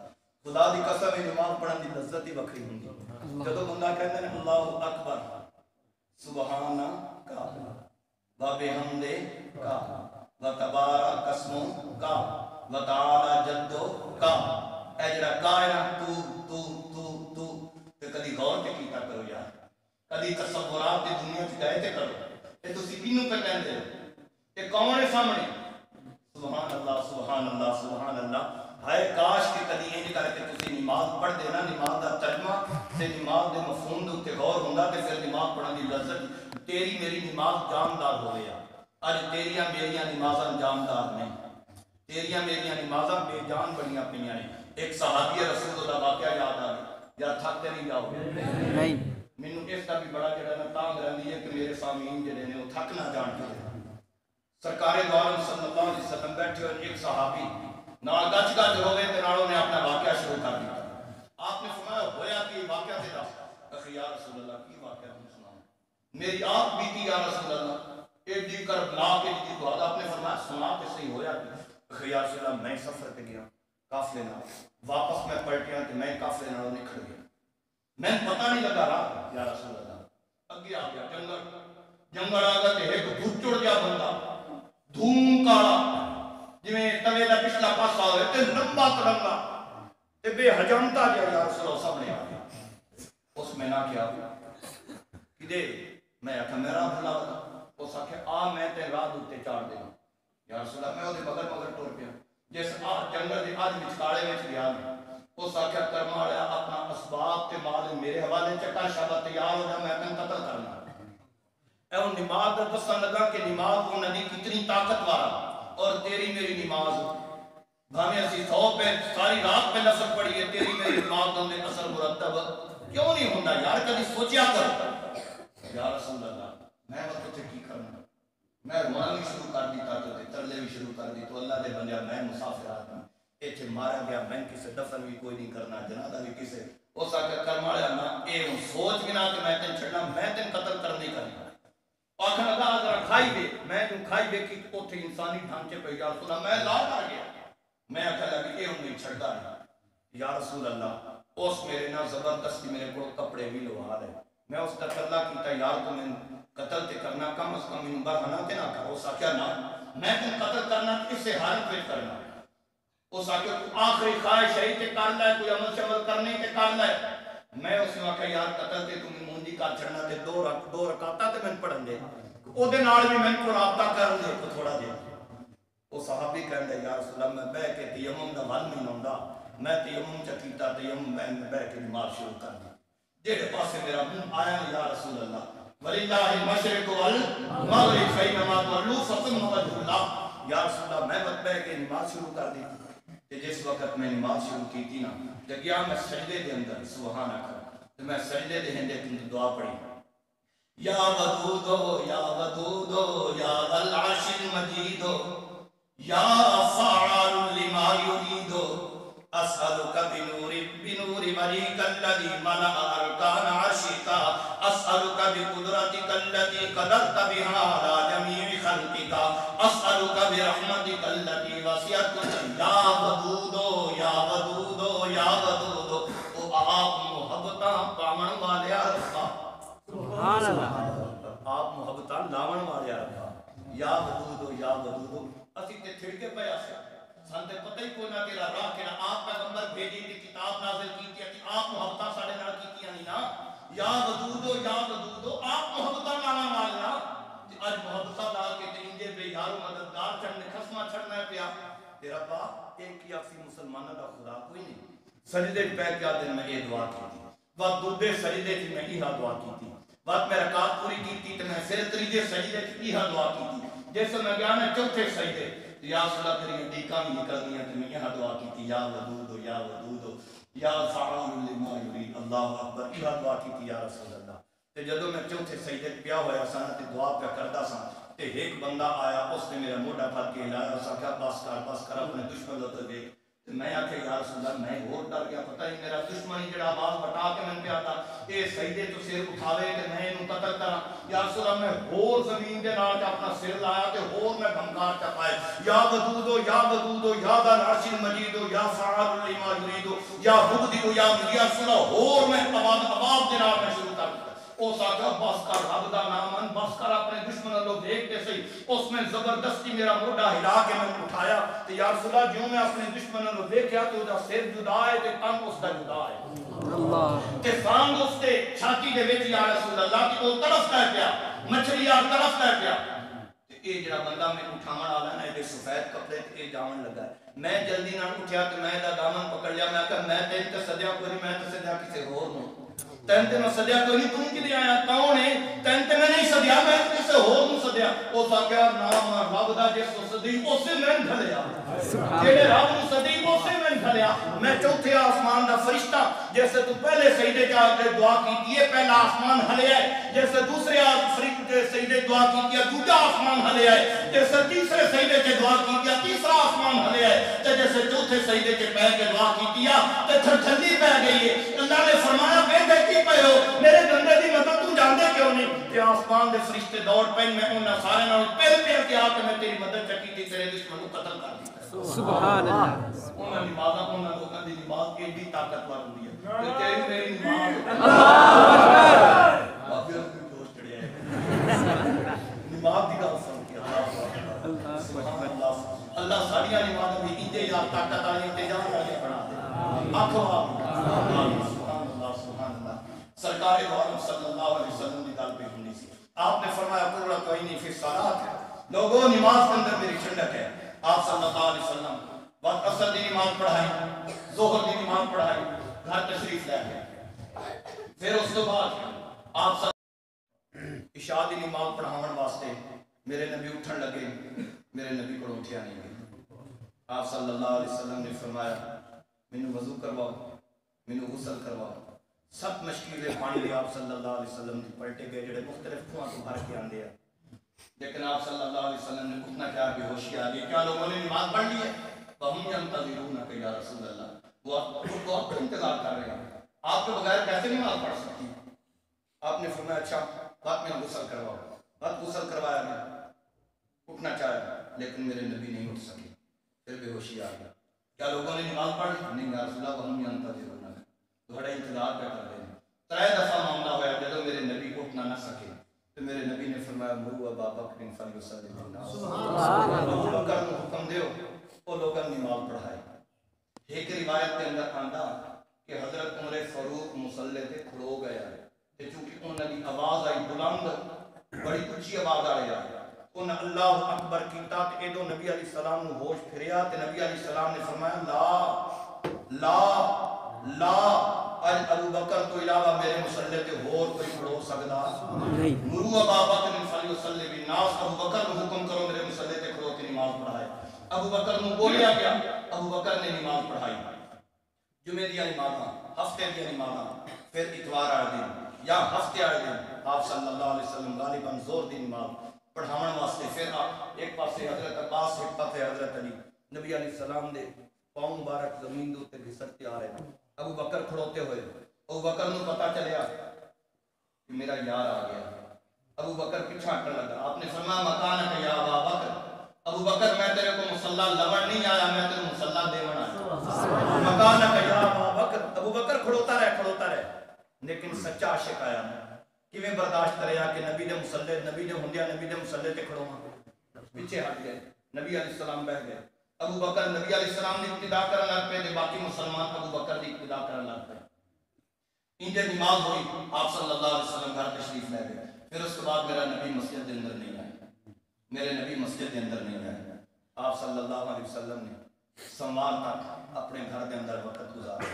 خدا دی قسم ہے نماز پڑھن دی لذت ہی وکھری ہوندی جدوں بندہ کہندا ہے اللہ اکبر سبحان کا و بحمد کا و تبارک اسم کا و تعالی جد کا اے جڑا کا ہے نا تو تے کدی غور تے کیتا کرو یار کدی تصورات دی دنیا وچ گئے تے کرو تے تسی کینوں پہ کہندے ہو کہ کون ہے سامنے سبحان اللہ سبحان اللہ سبحان اللہ ہائے کاش کہ کدی انج کر کے تسی نماز پڑھ دے نا نماز دا ترجمہ تے نماز دے مفہوم دے اوتے غور ہوندا تے پھر نماز پڑھن دی لذت تیری میری نماز جاندار ہوئے اج تیریاں میریاں نمازاں جاندار نہیں تیریاں میریاں نمازاں بے جان بنیاں پئیاں نے ایک صحابی رسول اللہ واقعہ یاد آ گیا یار تھک تے نہیں جاؤ نہیں مینوں اس دا بھی بڑا جڑا نا تانگ رہندی ہے کہ میرے سامعین جڑے نے وہ تھک نہ جان کے سرکار دو عالم صلی اللہ علیہ وسلم بیٹھے اور ایک صحابی نال گچ گچ ہوئے تے نالوں نے اپنا واقعہ شروع کر دیا آپ نے فرمایا ہویا کہ واقعہ تیرا اخی یا رسول اللہ کی واقعہ تم سناؤ میری آپ بیتی یا رسول اللہ ایڈی کربلا کے جی تو آپ نے فرمایا سنا تے صحیح ہویا کہ اخی یا رسول اللہ میں سفر تے گیا قافلے نال واپس میں پلٹیا تے میں قافلے نالوں نکل گیا میں پتہ نہیں لگا رہا یا رسول اللہ اگے آ گیا جنگل آ گیا تے ایک بھچڑ جا بندہ دھوم کالا جویں توے دا پچھلا پاسا ہوئے تے لمبا ترنگا تے بے حجامتا جا یا رسول اللہ سامنے آ گیا اس میں نہ کیا کدے میں آکھا میرا بھلا اس آکھے آ میں تے راہ دوتے چاڑ دینا یا رسول اللہ میں وہ دے بغل ٹور پیا جس جنگل دے آج مچکاڑے میں گیا اس آکھے کرما والا اپنا اسباب تے مال میرے حوالے چکا شابہ تیار ہو جا میں اپنا قتل کرنا اے وہ نماز دا دسن لگا کہ نماز وہ ندی کتنی طاقت والا اور تیری میری نماز بھامے اسی 100 پہ ساری رات پہ نفل پڑی ہے تیری میری نماز دے اثر مرتب کیوں نہیں ہوندا یار کبھی سوچیا کر یا رسول اللہ میں وقت تے کی کرنا میں رونا بھی شروع کر دیتا تو ترلے بھی شروع کر دی تو اللہ دے بندیا میں مسافر آدمی ایتھے مارا گیا میں کسے دفن بھی کوئی نہیں کرنا جنازہ بھی کسے اس آکے کرما لیا نا اے سوچ بھی نہ کہ میں تین چھڑنا میں تین قتل کرنے کرنا آخر لگا اگر کھائی دے میں جو کھائی دے کی اوتھے انسانی ڈھانچے پہ یا رسول اللہ میں لا کر گیا میں آخر لگا کہ انہیں چھڑتا ہے یا رسول اللہ اس میرے نا زبردستی میرے کو کپڑے بھی لوا دے میں اس کا اللہ کیتا یار تو میں قتل تے کرنا کم از کم ان برہنہ تے نہ کرو ساکیا نہ میں تم قتل کرنا اس سے حالت پیش کرنا اس آکے آخری خواہش ہے تے کر لائے کوئی عمل شمل کرنے تے کر لائے میں اس نے آکے یار قتل تے تمہیں موندی کار چھڑنا تے دو رکاتا تے میں پڑھن دے او دے نال بھی میں کو رابطہ کرن دے کو تھوڑا دے او صحابی کہندے یا رسول اللہ میں بہ کے تیمم دا ول نہیں ہوندا میں تیمم چکیتا تیمم میں بہ کے نماز شروع کر دی جڑے پاسے میرا منہ آیا یا رسول اللہ وللہ المشرق والمغرب فینما تولوا فثم وجه اللہ یا رسول اللہ میں بہ کے نماز شروع کر دی کہ جس وقت میں نماز شروع کی تھی نا جگیا میں سجدے دے اندر سبحان اللہ تو میں سجدے دے ہندے دعا پڑھی یا ودودو یا ودودو یا العرش المجید یا فعال لما يريد اسالک بنور مليك الذي ملأ ارکان عرشك اسالک بقدرتك التي قدرت بها على جميع خلقك اسالک برحمتك التي وسعت یا ودودو یا ودودو یا ودودو او آپ محبتاں پاون والیا ربا سبحان اللہ آپ محبتاں لاون والیا ربا یا ودودو یا ودودو اسی تے تھڑکے پیا سانتے پتہ ہی کوئی نہ تیرا راہ کہ آپ پیغمبر بھیجی تھی کتاب نازل کی تھی آپ محبتاں ساڑے نال کیتیاں نہیں نا یا ودودو یا ودودو آپ محبتہ لانا مالنا اج محبتہ لا کے تے انجے بے یارو مددگار چڑھنے خسمہ چھڑنا ہے پیا تیرا باپ ایک ہی آفی مسلمانہ دا خدا کوئی نہیں سجدے پہ کیا دن میں یہ دعا کی تھی وقت دوبے سجدے تھی میں یہ دعا کی تھی وقت میں رکعت پوری کی تھی تو میں پھر تریجے سجدے تھی یہ دعا کی تھی جیسے میں گیا میں چوتھے سجدے یا صلاح تیری دیکھا بھی نکل دیا تو میں یہ دعا کی تھی یا ودودو یا ودودو یا فعال لما یرید اللہ اکبر یہ دعا کی تھی یا رسول اللہ تے جدو میں چوتھے سجدے پیا ہویا سانا تے دعا پہ کردا سا تے ایک بندہ آیا اس نے میرا موڈا پھڑ کے ہلایا اس کہا بس کر اپنے دشمن تو دیکھ تے میں آکھے یا رسول اللہ میں اور ڈر گیا پتہ ہی میرا دشمن ہی جڑا آواز بٹا کے میں پہ آتا اے سجدے تو سر اٹھاوے تے میں انہوں قتل کرا یا رسول اللہ میں اور زمین دے نال اپنا سر لایا تے اور میں بھمکار چپائے یا ودودو یا ودودو یا ذا العرش المجیدو یا فعال لما یریدو یا مبدئ یا رسول اللہ اور میں آواز دے نال میں شروع کر او ساکھا بس کر رب دا نامن بس کر اپنے دشمن اللہ دیکھتے سی اس میں زبردستی میرا موڈا ہلا کے میں اٹھایا تو یا رسول اللہ جو میں اپنے دشمن اللہ دیکھیا تو دا سر جدا ہے تے تن اس دا جدا ہے تے فانگ اس تے چھاتی دے وچ یا رسول اللہ کی وہ تڑفتا ہے پیا مچھلی یا تڑفتا ہے پیا اے جڑا بندہ میں اٹھاون والا ہے نا سفید کپڑے تے جاون لگا ہے میں جلدی نہ اٹھیا تے میں دا دامن پکڑ لیا میں کہا میں تے سدیا کوئی میں تے سدیا کسے اور نوں تینتے میں صدیہ کوئی نہیں تم کی لئے آیا کون ہے تینتے میں نہیں صدیہ میں کسے ہو تم صدیہ او ساکیا نام رب دا جس کو صدی اسے میں ڈھلیا جیڑے رب نو صدی اسے میں ڈھلیا میں چوتھے آسمان دا فرشتہ جیسے تو پہلے سجدے جا کے دعا کی دیئے پہلا آسمان ہلے ہے جیسے دوسرے فرشتے سجدے دعا کی دیا دوسرا آسمان ہلے ہے جیسے تیسرے سجدے کے دعا کی دیا تیسرا آسمان ہلے ہے جیسے چوتھے سجدے کے پہ کے دعا کی دیا تے تھرتھلی پہ گئی ہے اللہ نے فرمایا بے دیکھی پہ ہو میرے بندے دی مدد تم جاندے کیوں نہیں تے آسمان دے فرشتے دوڑ پہن میں انہاں سارے نال پہل پہل کے آ کے میں تیری مدد چکی تھی تیرے دشمن کو قتل کر دیا سبحان اللہ انہاں نمازاں انہاں لوگاں دی نماز کی بھی طاقتور ہوندی ہے تے تیری میری نماز اللہ اکبر بابے کو جوش چڑھیا ہے نماز دی گل سن کے اللہ سبحان اللہ اللہ ساڑیاں نمازاں بھی انجے یا طاقت والی انتظام والی بنا دے آنکھوں سرکار عالم صلی اللہ علیہ وسلم کی گل پہ ہونی سی آپ نے فرمایا قرہ کوئی نہیں فی صلات ہے لوگوں نماز کے اندر میری ٹھنڈک ہے آپ صلی اللہ علیہ وسلم وقت عصر دی نماز پڑھائی ظہر دی نماز پڑھائی گھر تشریف لے گئے پھر اس کے بعد آپ عشاء دی نماز پڑھاون واسطے میرے نبی اٹھن لگے میرے نبی کو اٹھیا نہیں گیا آپ صلی اللہ علیہ وسلم نے فرمایا مینوں وضو کرواؤ مینوں غسل کرواؤ سب مشکلیں پانی لے آپ صلی اللہ علیہ وسلم کی پلٹے گئے جڑے مختلف کھواں کو بھر کے آندے ہیں لیکن آپ صلی اللہ علیہ وسلم نے کتنا کیا بے ہوشی آ گئی کیا لوگوں نے نماز پڑھ لی ہے وہم ينتظرونک یا رسول اللہ وہ آپ کو انتظار کر رہے ہیں آپ کے بغیر کیسے نماز پڑھ سکتی آپ نے فرمایا اچھا بات میں غسل کرواؤ بات غسل کروایا گیا اٹھنا چاہا لیکن میرے نبی نہیں اٹھ سکے پھر بے ہوشی آ گیا کیا لوگوں نے نماز پڑھ لی نہیں یا رسول اللہ وہم ينتظرونک بڑا انتظار پہ کر رہے ہیں ترائے دفعہ معاملہ ہوا جب میرے نبی اٹھنا نہ سکے تو میرے نبی نے فرمایا مرو ابا بکر فلیصلی بالناس ابو بکر کو حکم دیو وہ لوگوں نے نماز پڑھائی ایک روایت کے اندر آندا کہ حضرت عمر فاروق مصلی تے کھڑو گیا تے چونکہ انہاں دی آواز آئی بلند بڑی اونچی آواز آ رہی ہے انہاں اللہ اکبر کیتا تے ادو نبی علیہ السلام نو ہوش پھریا تے نبی علیہ السلام نے فرمایا لا اج ابو بکر تو علاوہ میرے مصلی تے اور کوئی کھڑو سکدا نہیں مرو ابا بکر فلیصلی بالناس ابو بکر کو حکم کرو میرے مصلی تے کھڑو کے نماز پڑھائے ابو بکر کو بولیا گیا ابو بکر نے نماز پڑھائی جمعے دی نمازاں ہفتے دی نمازاں پھر اتوار والے دن یا ہفتے والے دن آپ صلی اللہ علیہ وسلم غالباً زور دی نماز پڑھاون واسطے پھر ایک پاسے حضرت عباس ایک پاسے حضرت علی نبی علیہ السلام دے پاؤں مبارک زمین دے تے گھسٹتے آ رہے ہیں ابو بکر کھڑوتے ہوئے ابو بکر نو پتہ چلیا کہ میرا یار آ گیا ابو بکر پیچھے ہٹنے لگا آپ نے فرمایا مکانک یا ابا بکر ابو بکر میں تیرے کو مصلی لوڑ نہیں آیا میں تیرے مصلی دیون آیا مکانک یا ابا بکر ابو بکر کھڑوتا رہے لیکن سچا عاشق آیا کیویں برداشت کریا کہ نبی دے مصلی نبی دے ہوندیا نبی دے مصلی تے کھڑوواں پیچھے ہٹ گئے نبی علیہ السلام بیٹھ گئے ابو بکر نبی علیہ السلام نے ابتدا کرن لگ پے تے باقی مسلمان ابو بکر دی ابتدا کرن لگ پے انجے نماز ہوئی، آپ صلی اللہ علیہ وسلم گھر تشریف لے گئے. پھر اس کے بعد میرا نبی مسجد کے اندر نہیں آیا، میرے نبی مسجد کے اندر نہیں آیا. آپ صلی اللہ علیہ وسلم نے سوال تک اپنے گھر کے اندر وقت گزارا.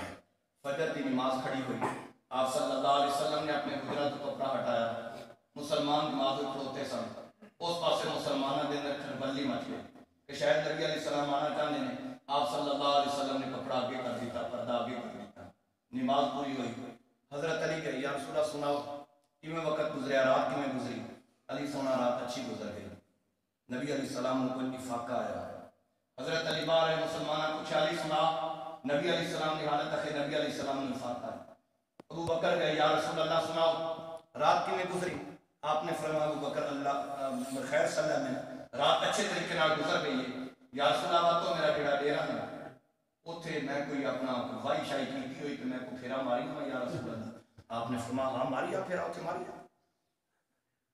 فجر کی نماز کھڑی ہوئی، آپ صلی اللہ علیہ وسلم نے اپنے حجرہ تو کپڑا ہٹایا. مسلمان نماز کھڑوتے سن، اس پاسے مسلمانوں کے اندر کھلبلی مچ گئی کہ شاید نبی علیہ السلام آنا چاہتے ہیں. آپ صلی اللہ علیہ وسلم نے کپڑا آگے کر دیتا، پردہ آگے کر دیتا. نماز پوری ہوئی. حضرت علی کہ یا رسول اللہ سناؤ کیویں وقت گزریا، رات کیویں گزری؟ علی سونا رات اچھی گزر گئی. نبی علیہ السلام کو کوئی فاقہ آیا. حضرت علی باہر ہے، مسلمانوں کو علی سنا. نبی علیہ السلام کی حالت ہے، نبی علیہ السلام نے فاقہ ہے. ابو بکر گئے یا رسول اللہ سناؤ رات کیویں گزری؟ آپ نے فرمایا ابو بکر اللہ خیر صلی اللہ میں رات اچھے طریقے نال گزر گئی ہے. یا رسول اللہ تو میرا جڑا ڈیرا ہے اوتھے میں کوئی اپنا وائی شائی کی ہوئی تو میں کو پھیرا ماری ہوں یا رسول اللہ. آپ نے فرمایا ہاں ماری آپ پھیرا اوتھے ماری.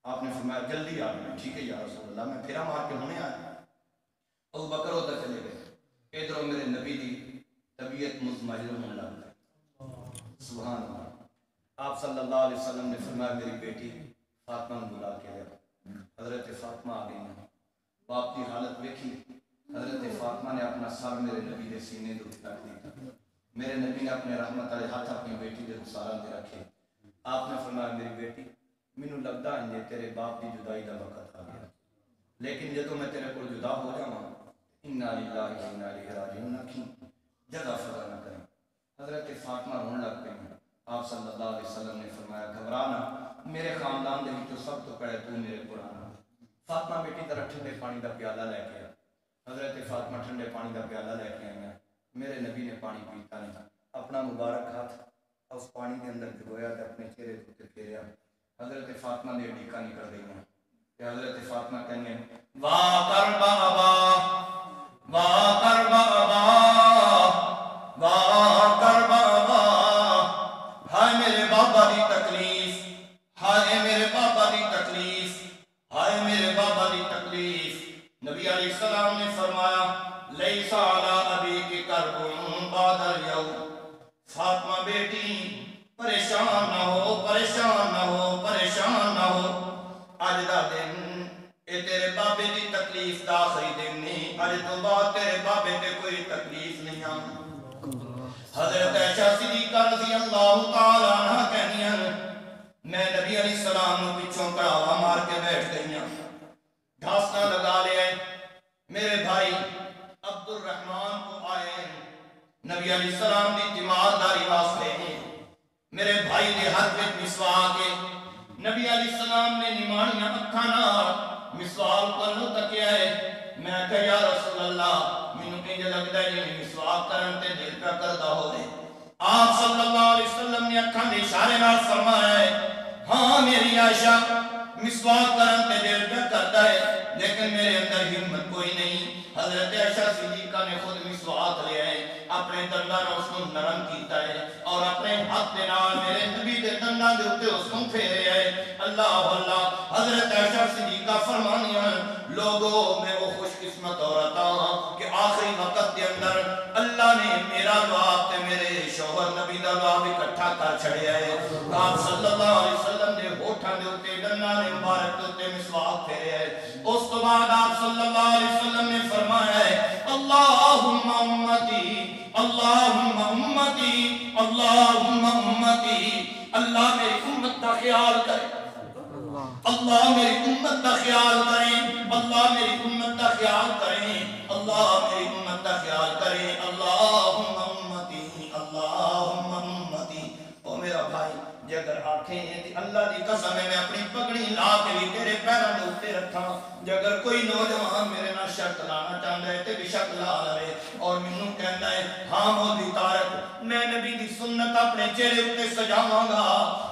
آپ نے فرمایا جلدی آ گئے. ٹھیک ہے یا رسول اللہ میں پھیرا مار کے ہونے آیا. ابو بکر ادھر چلے گئے. ادھر میرے نبی دی طبیعت مطمئن ہونے لگ گئی. سبحان اللہ. آپ صلی اللہ علیہ وسلم نے فرمایا میری بیٹی فاطمہ کو بلا کے لیا. حضرت فاطمہ آ گئی ہیں. باپ کی حالت دیکھی. حضرت فاطمہ نے اپنا سر میرے نبی کے سینے دے رکھ دیا. میرے نبی نے اپنے رحمت والے ہاتھ اپنی بیٹی کے رخسارا دے رکھے. آپ نے فرمایا میری بیٹی مینوں لگدا ہے تیرے باپ کی جدائی کا وقت آ گیا، لیکن جدوں میں تیرے کو جدا ہو جاواں انا للہ و انا الیہ راجعون آکھیں جگہ فضا نہ کریں. حضرت فاطمہ رون لگ پئی. آپ صلی اللہ علیہ وسلم نے فرمایا گھبرا نہ، میرے خاندان دے وچوں سب تو پہلے تو میرے قرآن. فاطمہ بیٹی طرح ٹھنڈے پانی کا پیالہ لے کے آ. حضرت فاطمہ ٹھنڈے پانی کا پیالہ لے کے آئی. میرے نبی نے پانی پیتا نہیں، اپنا مبارک ہاتھ اس پانی کے اندر ڈبویا تو اپنے چہرے کو پھیریا. حضرت فاطمہ نے ڈیکا نکل رہی ہیں کہ حضرت فاطمہ کہیں گے واہ کربا ابا واہ کربا ابا واہ کربا ابا. ہائے میرے بابا دی تکلیف، ہائے میرے بابا دی تکلیف، ہائے میرے بابا دی تکلیف. نبی علیہ السلام نے فرمایا لیس علی ابیک کرب بعد الیوم. فاطمہ بیٹی پریشان نہ ہو، پریشان نہ ہو، پریشان نہ ہو. اج دا دن اے تیرے بابے دی تکلیف دا آخری دن نہیں. اج تو بعد تیرے بابے تے کوئی تکلیف نہیں آنی. حضرت عائشہ صدیقہ رضی اللہ تعالی عنہ کہنی ہیں میں نبی علیہ السلام نو پچھوں کڑاوا مار کے بیٹھ گئی ہوں. ڈھاسنا لگا لیا. میرے بھائی عبد الرحمن کو آئے نبی علیہ السلام دی تیمارداری واسطے. میرے بھائی دے ہاتھ وچ مسواک ہے. نبی علیہ السلام نے نمانیاں اکھاں نال مسواک پلو تکیا ہے. میں کہا یا رسول اللہ مینوں انج لگدا ہے جویں مسواک کرن تے دل پہ کردا ہوے. آپ صلی اللہ علیہ وسلم نے اکھاں دے اشارے نال فرمایا ہے ہاں میری عائشہ مسواک کرن تے دل پہ کردا ہے لیکن میرے اندر ہمت کوئی نہیں. حضرت عائشہ صدیقہ نے خود مسواک لیا ہے، اپنے دنداں نال اس کو نرم کیتا ہے اور اپنے ہاتھ دے نال میرے نبی دے دنداں دے اوپر اس کو پھیریا ہے. اللہ اللہ. حضرت عائشہ صدیقہ فرمانی ہیں لوگوں میں وہ خوش قسمت عورت ہاں کہ آخری وقت دے اندر اللہ نے میرا لعاب تے میرے شوہر نبی دا لعاب اکٹھا کر چھڑیا ہے. آپ صلی اللہ علیہ وسلم نے ہوٹھاں دے اوپر دنداں نے مبارک دے اوپر مسواک پھیریا ہے. اس تو بعد آپ صلی اللہ علیہ وسلم نے فرمایا ہے اللہم امتی اللہم امتی اللہم امتی. اللہ میری امت کا خیال کرے، اللہ میری امت کا خیال کریں، اللہ میری امت کا خیال کریں، اللہ میری امت کا خیال کریں. اللہم امتی اللہم امتی. او میرا بھائی جے اگر آنکھیں تے اللہ دی قسم ہے میں اپنی پگڑی لا کے بھی تیرے پیراں دے اوپر رکھاں. جے اگر کوئی نوجوان میرے نال شرط لانا چاہندا ہے تے بے شک لا لے اور مینوں کہندا ہے ہاں مولوی طارق میں نبی دی سنت اپنے چہرے اُتے سجاواں گا،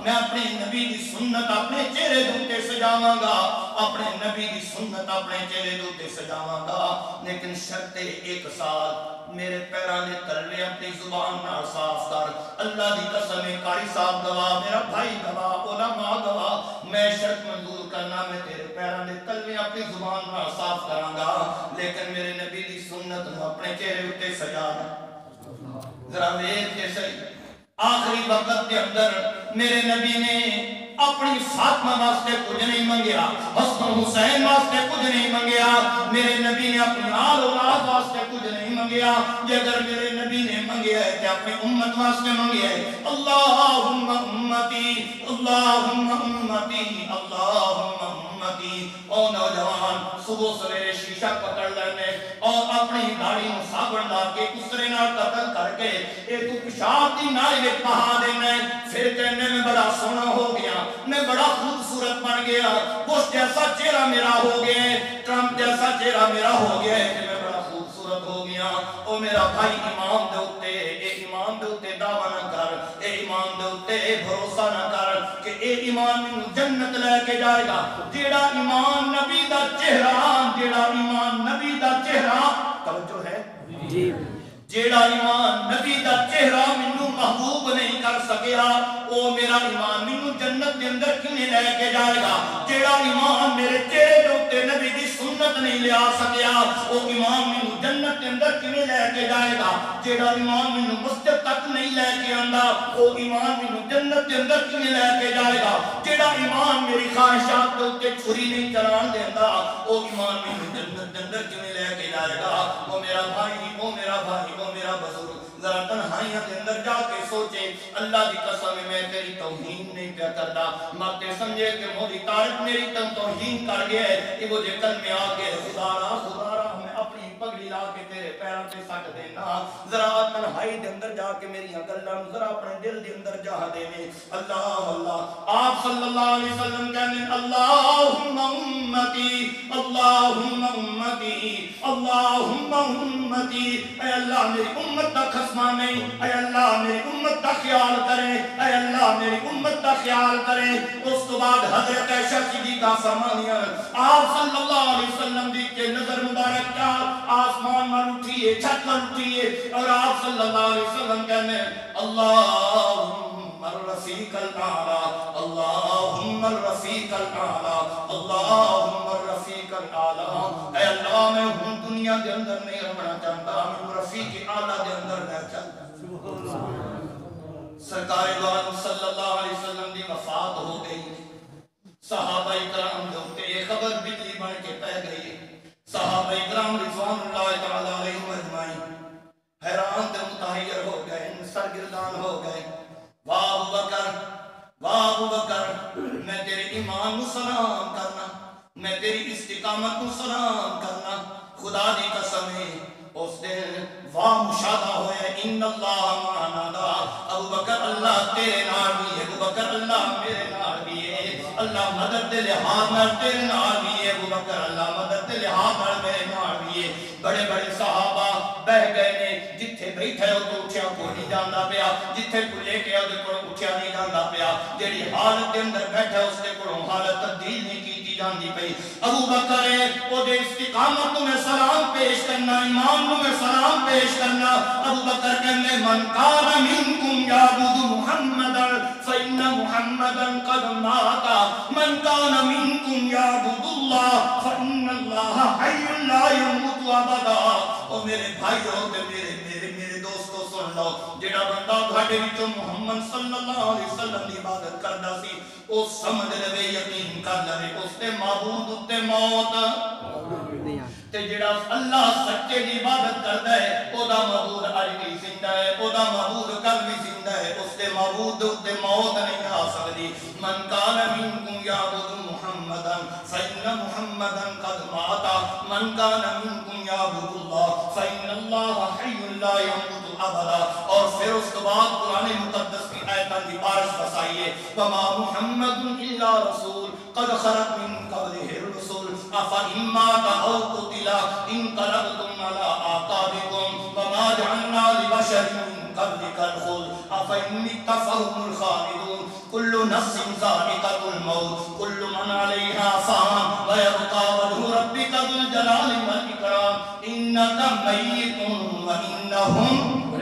میں اپنے نبی دی سنت اپنے چہرے اُتے سجاواں گا، اپنے نبی دی سنت اپنے چہرے اُتے سجاواں گا لیکن شرط ایک سال میرے پیراں دے تلوے اپنی زبان نال صاف کر. اللہ دی قسم ہے قاری صاحب گواہ، میرا بھائی گواہ، علماء گواہ، میں شرط منظور کرنا میں تیرے پیراں دے تلوے اپنی زبان نال صاف کراں گا لیکن میرے نبی دی سنت نو اپنے چہرے اُتے سجا. ذرا ویکھ کے صحیح آخری وقت کے اندر میرے نبی نے اپنی فاطمہ واسطے کچھ نہیں منگیا، حسن حسین واسطے کچھ نہیں منگیا، میرے نبی نے اپنی آل اولاد واسطے کچھ نہیں منگیا، یہ اگر میرے نبی نے منگیا ہے کہ اپنی امت واسطے منگیا ہے، اللہم امتی اللہم امتی اللہم امتی۔ او نوجوان صبح سویرے شیشہ پکڑ لینے اور اپنی داڑھی نوں صابن لا کے اسرے نال قتل کر کے ایک پیشاب دی نالی وچ بہا دینا ہے، پھر کہنے میں بڑا سونا ہو گیا، میں بڑا خوبصورت بن گیا، بش جیسا چہرہ میرا ہو گیا ہے، ٹرمپ جیسا چہرہ میرا ہو گیا ہے کہ میں بڑا خوبصورت ہو گیا۔ او میرا بھائی ایمان دے اوتے ایمان دے اوتے دعویٰ نہ کر، اے ایمان دے اوتے بھروسہ نہ کر کہ اے ایمان مینوں جنت لے کے جائے گا۔ جیڑا ایمان نبی دا چہرہ، جیڑا ایمان نبی دا چہرہ، توجہ ہے جی، جیڑا ایمان نبی دا چہرہ مینوں محبوب نہیں کر سکیا، او میرا ایمان مینوں جنت دے اندر کیویں لے کے جائے گا؟ جیڑا ایمان میرے چہرے دے اوتے نبی دی سنت نہیں لے آ سکیا، او ایمان مینوں جنت دے اندر کیویں لے کے جائے گا؟ جیڑا ایمان مینوں مسجد تک نہیں لے کے آندا، او ایمان مینوں جنت دے اندر کیویں لے کے جائے گا؟ جیڑا ایمان میری خواہشات دے اوتے چھری نہیں چلان دیندا، او ایمان مینوں جنت دے اندر کیویں لے کے جائے گا؟ او میرا بھائی، او میرا بھائی، او میرا بزرگ، ذرا تنہائیاں کے اندر جا کے سوچے، اللہ دی قسم میں تیری توہین نہیں پیا کرتا، ماتے سمجھے کہ مولی طارق میری توہین کر گیا ہے، یہ مجھے کلمے آ کے خدا را میں اپنی پگڑی لا کے تیرے پیروں پہ سٹ دینا، ذرا تنہائی دے اندر جا کے میری گلاں ذرا اپنے دل دے اندر جا دینے۔ اللہ اللہ، آپ صلی اللہ علیہ وسلم کہنے اللہم امتی اللہم امتی اللہم امتی، اے اللہ میری امت دا خسمہ نہیں، اے اللہ میری امت دا خیال کرے، اے اللہ میری امت دا خیال کرے۔ اس تو بعد حضرت عائشہ صدیقہ فرمانیاں آپ صلی اللہ علیہ وسلم دی کے نظر مبارک کیا آسمان میں اٹھیے، چھت میں اٹھیے، اور آپ صلی اللہ علیہ وسلم کہنے اللہم الرفیق الاعلی اللہم الرفیق الاعلی اللہم الرفیق الاعلی، اے اللہ میں ہوں دنیا کے اندر نہیں رہنا چاہتا، میں رفیق اعلیٰ کے اندر رہ چاہتا۔ سرکار دو عالم صلی اللہ علیہ وسلم دی وفات ہو گئی، صحابہ اکرام دے اوتے یہ خبر بجلی بن کے پہ گئی، صحابہ اکرام رضوان اللہ تعالی علیہم اجمعین حیران تے متحیر ہو گئے، سرگردان ہو گئے۔ واہ ابو بکر، واہ ابو بکر، میں تیرے ایمان کو سلام کرنا، میں تیری استقامت کو سلام کرنا، خدا دی قسم ہے اس دن واہ مشاہدہ ہویا ان اللہ معنا دا، ابو بکر اللہ تیرے نال بھی ہے، ابو بکر اللہ میرے نال بھی ہے، اللہ مدد دے لحاظ نال تیرے نال بھی ہے، ابو بکر اللہ مدد دے لحاظ نال میرے نال بھی ہے۔ بڑے بڑے صحابہ بہ گئے نے، جتھے بیٹھے ہو تو اٹھیا کو نہیں جاندا پیا، جتھے کو لے کے اودے کو اٹھیا نہیں جاندا پیا، جیڑی حالت دے اندر بیٹھا اس دے کو حالت تبدیل نہیں کیتی جاندی پئی۔ ابو بکر ہے او دے استقامت کو میں سلام پیش کرنا، ایمان کو میں سلام پیش کرنا۔ ابو بکر کہنے من کان منکم یعبد محمدا فإن محمدا قد مات، من کان منکم یعبد اللہ فإن اللہ حی لا يموت ابدا۔ او میرے بھائیو تے میرے دوستو سن لو، جیڑا بندہ تھاڈے وچوں محمد صلی اللہ علیہ وسلم دی عبادت کردا سی، او سمجھ لے یقین کر لے اس تے معبود تے موت تے جڑا اللہ سچے دی عبادت کردا ہے او دا معبود اج بھی زندہ ہے، او دا معبود کل بھی زندہ ہے، اس تے معبود تے موت نہیں آ سکدی۔ من کان منکم یعبد محمدا فإن محمدا قد مات، من کان منکم یعبد اللہ فإن اللہ حی لا يموت ابدا۔ اور پھر اس کے بعد قرآن مقدس کی آیتاں دی بارش بسائیے، وما محمد الا رسول قد خلت من قبلہ الرسل افإن مات او قتل انقلبتم على اعقابكم وما جعلنا لبشر من قبلك الخلد افإن مت فهم الخالدون كل نفس ذائقة الموت كل من عليها فان ويبقى وجه ربك ذو الجلال والإكرام إنك ميت وإنهم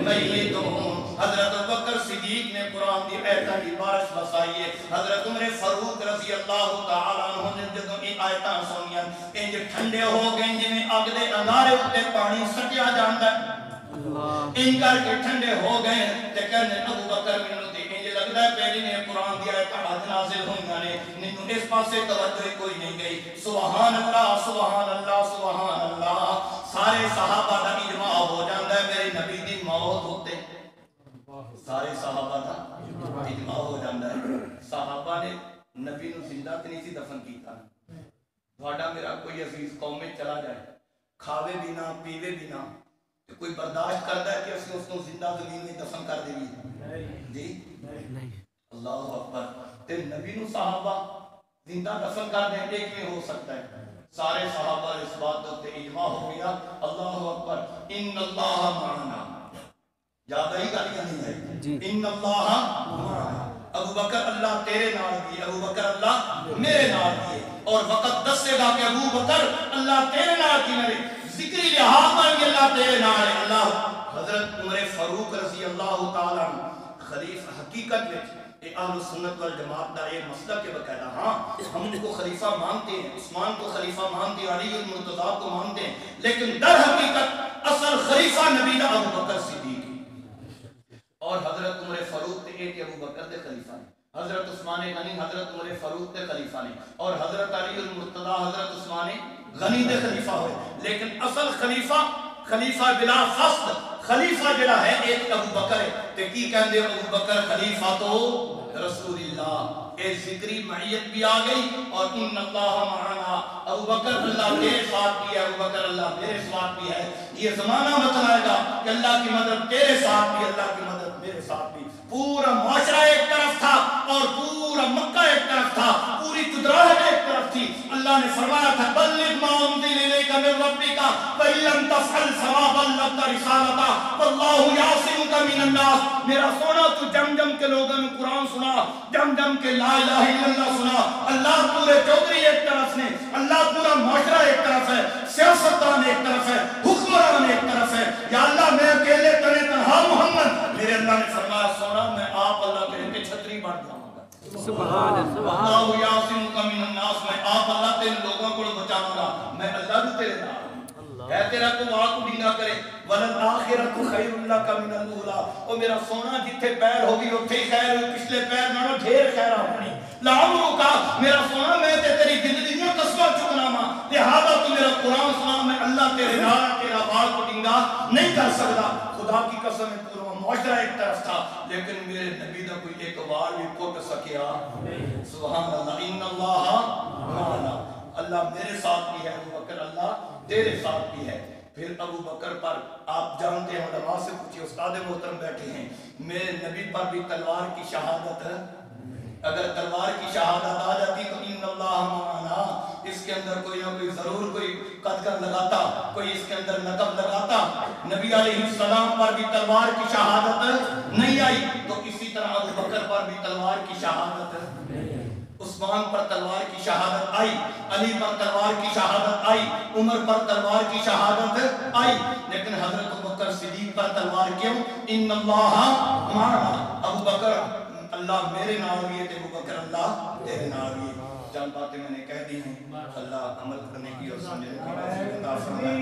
میتون۔ حضرت بکر صدیق نے قرآن دی آیتاں دی بارش بسائی ہے، حضرت عمر فاروق رضی اللہ تعالیٰ عنہ نے جدوں یہ آیتاں سنیاں انج ٹھنڈے ہو گئے جویں اگ دے انگارے اُتے پانی سٹیا جاندا ہے۔ ان کر کے ٹھنڈے ہو گئے تے کہنے ابو بکر مینوں تے انج لگدا ہے پہلی نے قرآن دی آیت نازل ہوئیاں نے مینوں اس پاسے توجہ کوئی نہیں گئی. سبحان اللہ سبحان اللہ سبحان اللہ. سارے صحابہ دا اجماع ہو جاندا ہے میرے نبی دی موت ہوتے. سارے صحابہ دا اجماع ہو جاندا ہے. صحابہ نے نبی نو زندہ تے نہیں سی دفن کیتا. تھوڑا میرا کوئی عزیز قوم میں چلا جائے کھاوے بھی نہ پیوے بھی نہ کوئی برداشت کرتا ہے کہ اس کو زندہ زمین میں دفن کر دے گی جی اللہ اکبر. تے نبی نو صحابہ زندہ دفن کر دیں ایک میں ہو سکتا ہے. سارے صحابہ اس بات تے اجماع ہو گیا. اللہ اکبر. ان اللہ معنا یاد آئی گالیاں نہیں آئی. ان اللہ معنا. ابو بکر اللہ تیرے نال بھی, ابو بکر اللہ میرے نال بھی. اور وقت دسے گا کہ ابو بکر اللہ تیرے نال کی نہ ذکری لحاظ پر اللہ تیرے نال ہے. اللہ حضرت عمر فاروق رضی اللہ تعالیٰ خلیفہ حقیقت میں اہل سنت والجماعت دا یہ مسئلہ کے باقاعدہ ہاں ہم ان کو خلیفہ مانتے ہیں, عثمان کو خلیفہ مانتے ہیں, علی المرتضیٰ کو مانتے ہیں, لیکن در حقیقت اصل خلیفہ نبی دا ابو بکر صدیق اور حضرت عمر فاروق تے ایک ابو بکر دے خلیفہ نے, حضرت عثمان غنی حضرت عمر فاروق دے خلیفہ نے, اور حضرت علی المرتضیٰ حضرت عثمان غنی دے خلیفہ ہوئے. لیکن اصل خلیفہ بلا فصل خلیفہ جڑا ہے ایک ابو بکر ہے. تے کی کہندے ابو بکر خلیفہ تو رسول اللہ. اے ذکری معیت بھی آ گئی. اور ان اللہ معنا ابو بکر اللہ تیرے ساتھ بھی ہے, ابو بکر اللہ میرے ساتھ بھی ہے. یہ زمانہ بتلائے گا کہ اللہ کی مدد تیرے ساتھ بھی, اللہ کی مدد میرے ساتھ بھی. پورا معاشرہ ایک طرف تھا اور پورا مکہ ایک طرف تھا, پوری قدرت ایک طرف تھی. اللہ نے فرمایا تھا بلغ ما انزل الیک من ربک فإن لم تفعل فما بلغت رسالتہ واللہ یعصمک من الناس. میرا سونا تو جم جم کے لوگوں نے قرآن سنا, جم جم کے لا الہ الا اللہ سنا. اللہ پورے چودھری ایک طرف نے, اللہ پورا معاشرہ ایک طرف ہے, سیاستدان ایک طرف ہے, حکمران ایک طرف ہے. یا اللہ میں اکیلے تنے تنہا محمد. میرے اللہ نے فرمایا سونا میں آپ اللہ کے چھتری بن جاؤں گا. سبحان اللہ یعصمک من الناس. میں آپ اللہ تین لوگوں کو بچاؤں گا, میں اللہ بھی تیرے نال ہے. تیرا کو وہاں کو ڈنگا کرے وَلَلْآخِرَةُ خَيْرٌ لَكَ مِنَ الْأُولَىٰ. او میرا سونا جتھے پیر ہوگی اتھے خیر ہوگی, پچھلے پیر نہ ڈھیر خیر ہونی. لَعَمْرُكَ میرا سونا میں تے تیری زندگی میں قسمہ چکنا ماں, لہذا تو میرا قرآن سنا, میں اللہ تیرے نال تیرا بال کو ڈنگا نہیں کر سکتا. خدا کی قسم ہے پورا معاشرہ ایک طرف تھا, لیکن میرے نبی دا کوئی ایک بار بھی پھٹ سکیا. سبحان اللہ. ان اللہ معنا اللہ میرے ساتھ بھی ہے, ابو بکر اللہ تیرے ساتھ بھی ہے. پھر ابو بکر پر آپ جانتے ہیں, علماء سے پوچھئے, استاد محترم بیٹھے ہیں, میرے نبی پر بھی تلوار کی شہادت ہے. اگر تلوار کی شہادت آ جاتی تو ان اللہ معنا, اس کے اندر کوئی نہ کوئی ضرور کوئی قدغن لگاتا, کوئی اس کے اندر نقب لگاتا. نبی علیہ السلام پر بھی تلوار کی شہادت نہیں آئی, تو اسی طرح ابو بکر پر بھی تلوار کی شہادت عثمان پر تلوار کی شہادت آئی, علی پر تلوار کی شہادت آئی, عمر پر تلوار کی شہادت آئی, لیکن حضرت ابو بکر صدیق پر تلوار کیوں؟ ان اللہ معنا. ابو بکر اللہ میرے نال بھی ہے, ابو بکر اللہ تیرے نال بھی ہے. چند باتیں میں نے کہہ دی ہیں, اللہ عمل کرنے کی اور سمجھنے کی توفیق عطا فرمائے.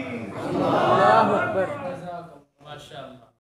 اللہ اکبر. ماشاءاللہ.